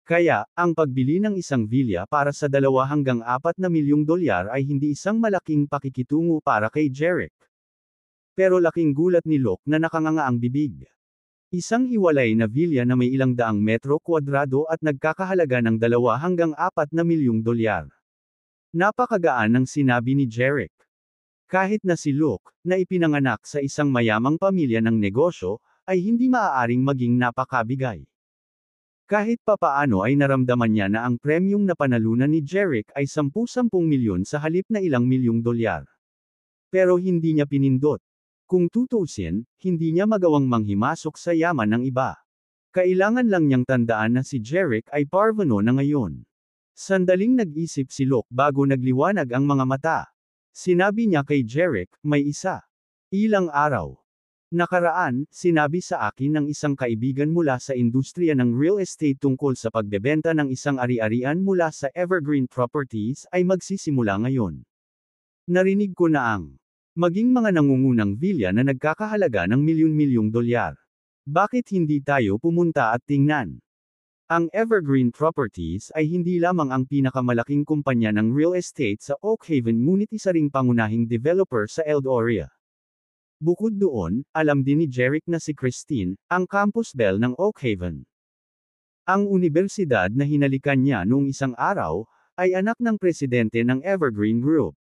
Kaya, ang pagbili ng isang villa para sa 2 hanggang 4 na milyong dolyar ay hindi isang malaking pakikitungo para kay Jeric. Pero laking gulat ni Luke na nakanganga ang bibig. Isang hiwalay na villa na may ilang daang metro kwadrado at nagkakahalaga ng 2 hanggang 4 na milyong dolyar. Napakagaan ng sinabi ni Jeric. Kahit na si Luke, na ipinanganak sa isang mayamang pamilya ng negosyo, ay hindi maaaring maging napakabigay. Kahit papaano ay naramdaman niya na ang premyong na panalunan ni Jeric ay 10-10 milyon sa halip na ilang milyong dolyar. Pero hindi niya pinindot. Kung tutuusin, hindi niya magawang manghimasok sa yaman ng iba. Kailangan lang niyang tandaan na si Jeric ay parvenu na ngayon. Sandaling nag-isip si Luke bago nagliwanag ang mga mata. Sinabi niya kay Jeric, "May isa. Ilang araw nakaraan, sinabi sa akin ng isang kaibigan mula sa industriya ng real estate tungkol sa pagbebenta ng isang ari-arian mula sa Evergreen Properties ay magsisimula ngayon. Narinig ko na ang maging mga nangungunang villa na nagkakahalaga ng milyon-milyong dolyar. Bakit hindi tayo pumunta at tingnan?" Ang Evergreen Properties ay hindi lamang ang pinakamalaking kumpanya ng real estate sa Oak Haven ngunit isa ring pangunahing developer sa Eldoria. Bukod doon, alam din ni Jeric na si Christine, ang campus belle ng Oak Haven. Ang universidad na hinalikan niya noong isang araw, ay anak ng presidente ng Evergreen Group.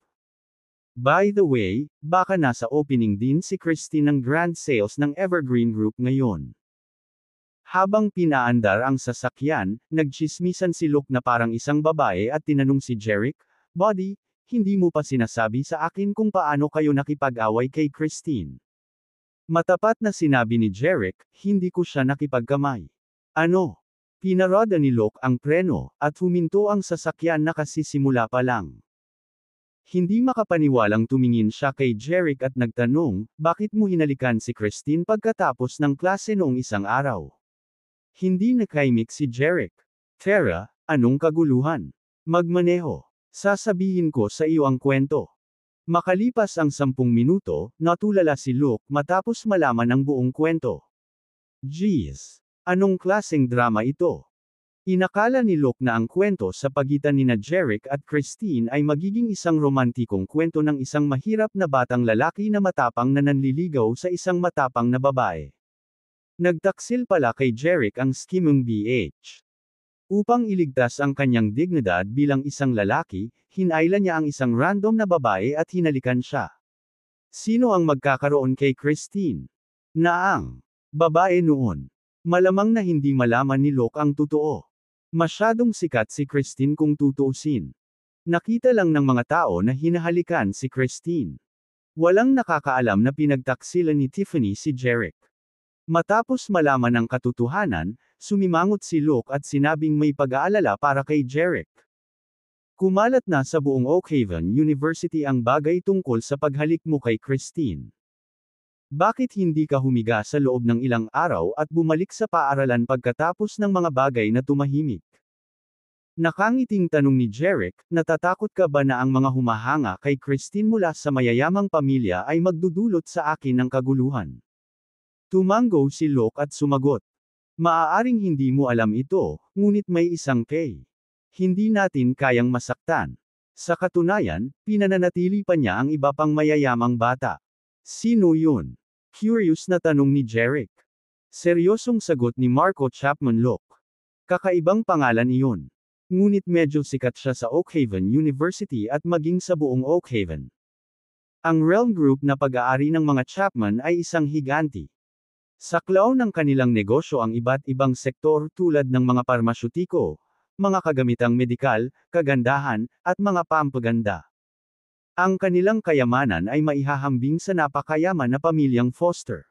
By the way, baka nasa opening din si Christine ng grand sales ng Evergreen Group ngayon. Habang pinaandar ang sasakyan, nagtsismisan si Luke na parang isang babae at tinanong si Jeric, "Buddy, hindi mo pa sinasabi sa akin kung paano kayo nakipag-away kay Christine?" Matapat na sinabi ni Jeric, "Hindi ko siya nakipagkamay." Ano? Pinarada ni Luke ang preno, at huminto ang sasakyan na kasisimula pa lang. Hindi makapaniwalang tumingin siya kay Jeric at nagtanong, "Bakit mo hinalikan si Christine pagkatapos ng klase noong isang araw?" Hindi nakaimik si Jeric. "Tara, anong kaguluhan? Magmaneho. Sasabihin ko sa iyo ang kwento." Makalipas ang 10 minuto, natulala si Luke matapos malaman ang buong kwento. Jeez! Anong klaseng drama ito? Inakala ni Luke na ang kwento sa pagitan nina Jeric at Christine ay magiging isang romantikong kwento ng isang mahirap na batang lalaki na matapang na nanliligaw sa isang matapang na babae. Nagtaksil pala kay Jeric ang scheming BH. Upang iligtas ang kanyang dignidad bilang isang lalaki, hinailan niya ang isang random na babae at hinalikan siya. Sino ang magkakaroon kay Christine? Naang babae noon. Malamang na hindi malaman ni Luke ang totoo. Masyadong sikat si Christine kung tutuusin. Nakita lang ng mga tao na hinahalikan si Christine. Walang nakakaalam na pinagtaksilan ni Tiffany si Jeric. Matapos malaman ang katotohanan, sumimangot si Luke at sinabing may pag-aalala para kay Jeric. Kumalat na sa buong Oakhaven University ang bagay tungkol sa paghalik mo kay Christine. Bakit hindi ka humiga sa loob ng ilang araw at bumalik sa paaralan pagkatapos ng mga bagay na tumahimik? Nakangiting tanong ni Jeric, natatakot ka ba na ang mga humahanga kay Christine mula sa mayayamang pamilya ay magdudulot sa akin ng kaguluhan? Tumango si Luke at sumagot. Maaaring hindi mo alam ito, ngunit may isang kay. Hindi natin kayang masaktan. Sa katunayan, pinananatili pa niya ang iba pang mayayamang bata. Sino yun? Curious na tanong ni Jeric. Seryosong sagot ni Marco Chapman Luke. Kakaibang pangalan iyon. Ngunit medyo sikat siya sa Oakhaven University at maging sa buong Oakhaven. Ang Realm Group na pag-aari ng mga Chapman ay isang higanti. Saklaw ng kanilang negosyo ang iba't ibang sektor tulad ng mga parmasyutiko, mga kagamitang medikal, kagandahan, at mga pampaganda. Ang kanilang kayamanan ay maihahambing sa napakayaman na pamilyang Foster.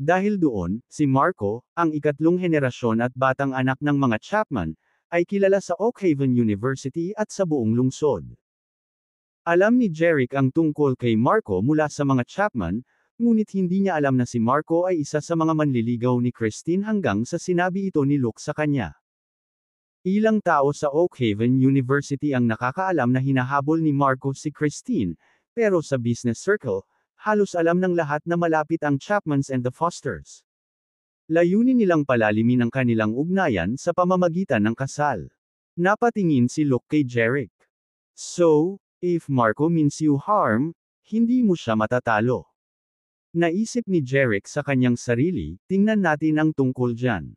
Dahil doon, si Marco, ang ikatlong henerasyon at batang anak ng mga Chapman, ay kilala sa Oakhaven University at sa buong lungsod. Alam ni Jeric ang tungkol kay Marco mula sa mga Chapman, ngunit hindi niya alam na si Marco ay isa sa mga manliligaw ni Christine hanggang sa sinabi ito ni Luke sa kanya. Ilang tao sa Oakhaven University ang nakakaalam na hinahabol ni Marco si Christine, pero sa business circle, halos alam ng lahat na malapit ang Chapmans and the Fosters. Layunin nilang palalimin ang kanilang ugnayan sa pamamagitan ng kasal. Napatingin si Luke kay Jeric. So, if Marco means you harm, hindi mo siya matatalo. Naisip ni Jeric sa kanyang sarili, tingnan natin ang tungkol dyan.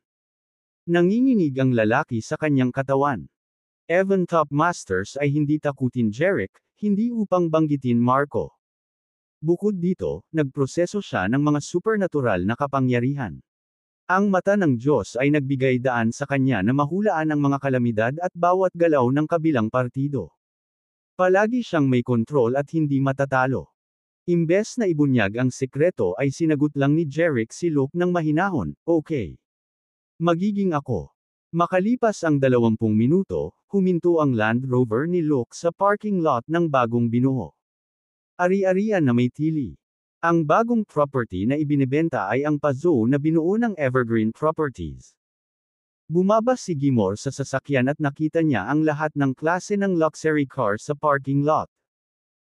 Nanginginig ang lalaki sa kanyang katawan. Evan Top Masters ay hindi takutin Jeric, hindi upang banggitin Marco. Bukod dito, nagproseso siya ng mga supernatural na kapangyarihan. Ang mata ng Diyos ay nagbigay daan sa kanya na mahulaan ang mga kalamidad at bawat galaw ng kabilang partido. Palagi siyang may kontrol at hindi matatalo. Imbes na ibunyag ang sekreto ay sinagot lang ni Jeric si Luke ng mahinahon, okay. Magiging ako. Makalipas ang 20 minuto, huminto ang Land Rover ni Luke sa parking lot ng bagong binuo. Ari-arian na may tili. Ang bagong property na ibinebenta ay ang Pazzo na binuo ng Evergreen Properties. Bumaba si Gimor sa sasakyan at nakita niya ang lahat ng klase ng luxury car sa parking lot.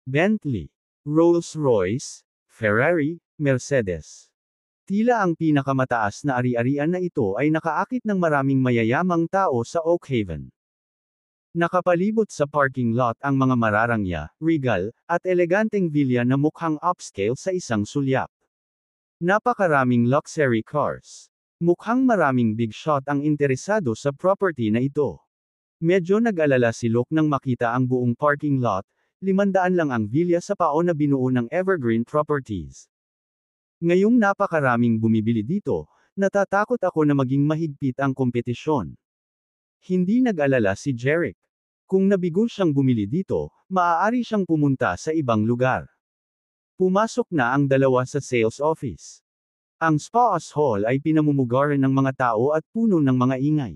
Bentley, Rolls-Royce, Ferrari, Mercedes. Tila ang pinakamataas na ari-arian na ito ay nakaakit ng maraming mayayamang tao sa Oakhaven. Nakapalibot sa parking lot ang mga mararangya, regal, at eleganteng villa na mukhang upscale sa isang sulyap. Napakaraming luxury cars. Mukhang maraming big shot ang interesado sa property na ito. Medyo nag-alala si Luke nang makita ang buong parking lot, 500 lang ang villa sa pao na binuo ng Evergreen Properties. Ngayong napakaraming bumibili dito, natatakot ako na maging mahigpit ang kompetisyon. Hindi nag-alala si Jeric. Kung nabigo siyang bumili dito, maaari siyang pumunta sa ibang lugar. Pumasok na ang dalawa sa sales office. Ang spas hall ay pinamumugaran ng mga tao at puno ng mga ingay.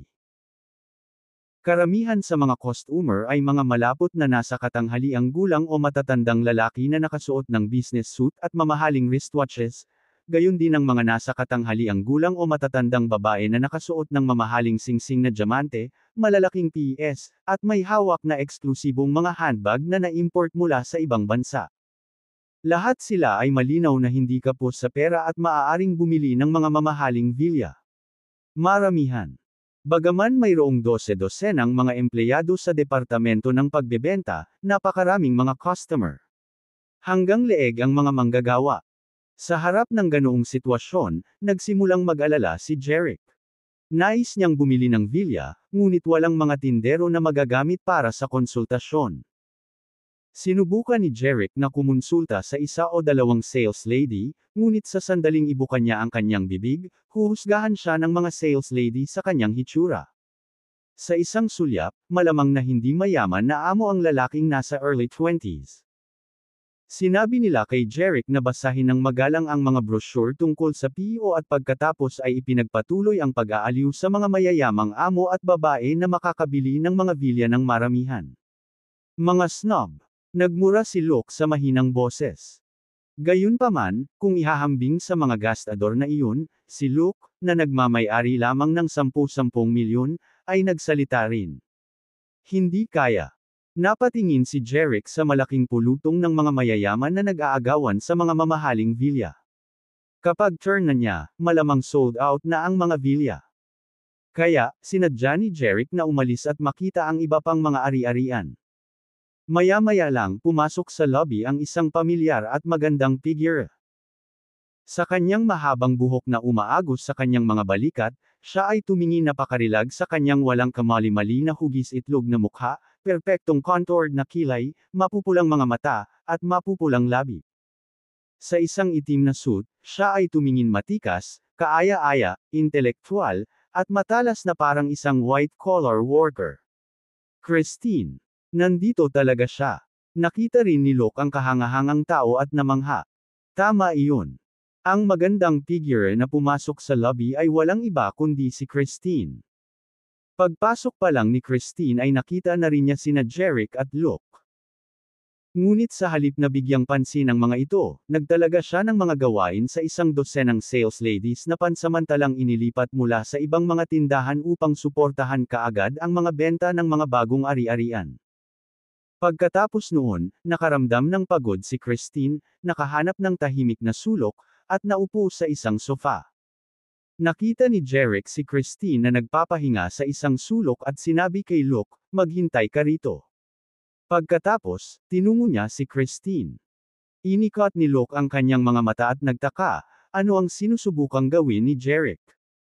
Karamihan sa mga customer ay mga malapot na nasa katanghaliang gulang o matatandang lalaki na nakasuot ng business suit at mamahaling wristwatches, gayon din ang mga nasa katanghaliang gulang o matatandang babae na nakasuot ng mamahaling singsing na diamante, malalaking PS, at may hawak na eksklusibong mga handbag na na-import mula sa ibang bansa. Lahat sila ay malinaw na hindi kapos sa pera at maaaring bumili ng mga mamahaling villa. Maramihan. Bagaman mayroong 12-dosenang mga empleyado sa departamento ng pagbebenta, napakaraming mga customer. Hanggang leeg ang mga manggagawa. Sa harap ng ganoong sitwasyon, nagsimulang mag-alala si Jeric. Nais niyang bumili ng villa, ngunit walang mga tindero na magagamit para sa konsultasyon. Sinubukan ni Jeric na kumonsulta sa isa o dalawang sales lady, ngunit sa sandaling ibukan niya ang kanyang bibig, huhusgahan siya ng mga sales lady sa kanyang hitsura. Sa isang sulyap, malamang na hindi mayaman na amo ang lalaking nasa early 20s. Sinabi nila kay Jeric na basahin ng magalang ang mga brochure tungkol sa PO at pagkatapos ay ipinagpatuloy ang pag-aaliw sa mga mayayamang amo at babae na makakabili ng mga vilya ng maramihan. Mga snob. Nagmura si Luke sa mahinang boses. Gayunpaman, kung ihahambing sa mga gastador na iyon, si Luke, na nagmamay-ari lamang ng 10-10 milyon, ay nagsalita rin. Hindi kaya. Napatingin si Jeric sa malaking pulutong ng mga mayayaman na nag-aagawan sa mga mamahaling vilya. Kapag turn na niya, malamang sold out na ang mga vilya. Kaya, sinadya ni Jeric na umalis at makita ang iba pang mga ari-arian. Maya-maya lang pumasok sa lobby ang isang pamilyar at magandang figure. Sa kanyang mahabang buhok na umaagos sa kanyang mga balikat, siya ay tumingin napakarilag sa kanyang walang kamali-mali na hugis itlog na mukha, perpektong contoured na kilay, mapupulang mga mata, at mapupulang labi. Sa isang itim na suit, siya ay tumingin matikas, kaaya-aya, intelektual, at matalas na parang isang white-collar worker. Christine. Nandito talaga siya. Nakita rin ni Luke ang kahangahangang tao at namangha. Tama iyon. Ang magandang figure na pumasok sa lobby ay walang iba kundi si Christine. Pagpasok pa lang ni Christine ay nakita na rin niya sina Jeric at Luke. Ngunit sa halip na bigyang pansin ang mga ito, nagtalaga siya ng mga gawain sa isang dosenang sales ladies na pansamantalang inilipat mula sa ibang mga tindahan upang suportahan kaagad ang mga benta ng mga bagong ari-arian. Pagkatapos noon, nakaramdam ng pagod si Christine, nakahanap ng tahimik na sulok, at naupo sa isang sofa. Nakita ni Jeric si Christine na nagpapahinga sa isang sulok at sinabi kay Luke, "Maghintay ka rito." Pagkatapos, tinungo niya si Christine. Inikot ni Luke ang kanyang mga mata at nagtaka, ano ang sinusubukang gawin ni Jeric.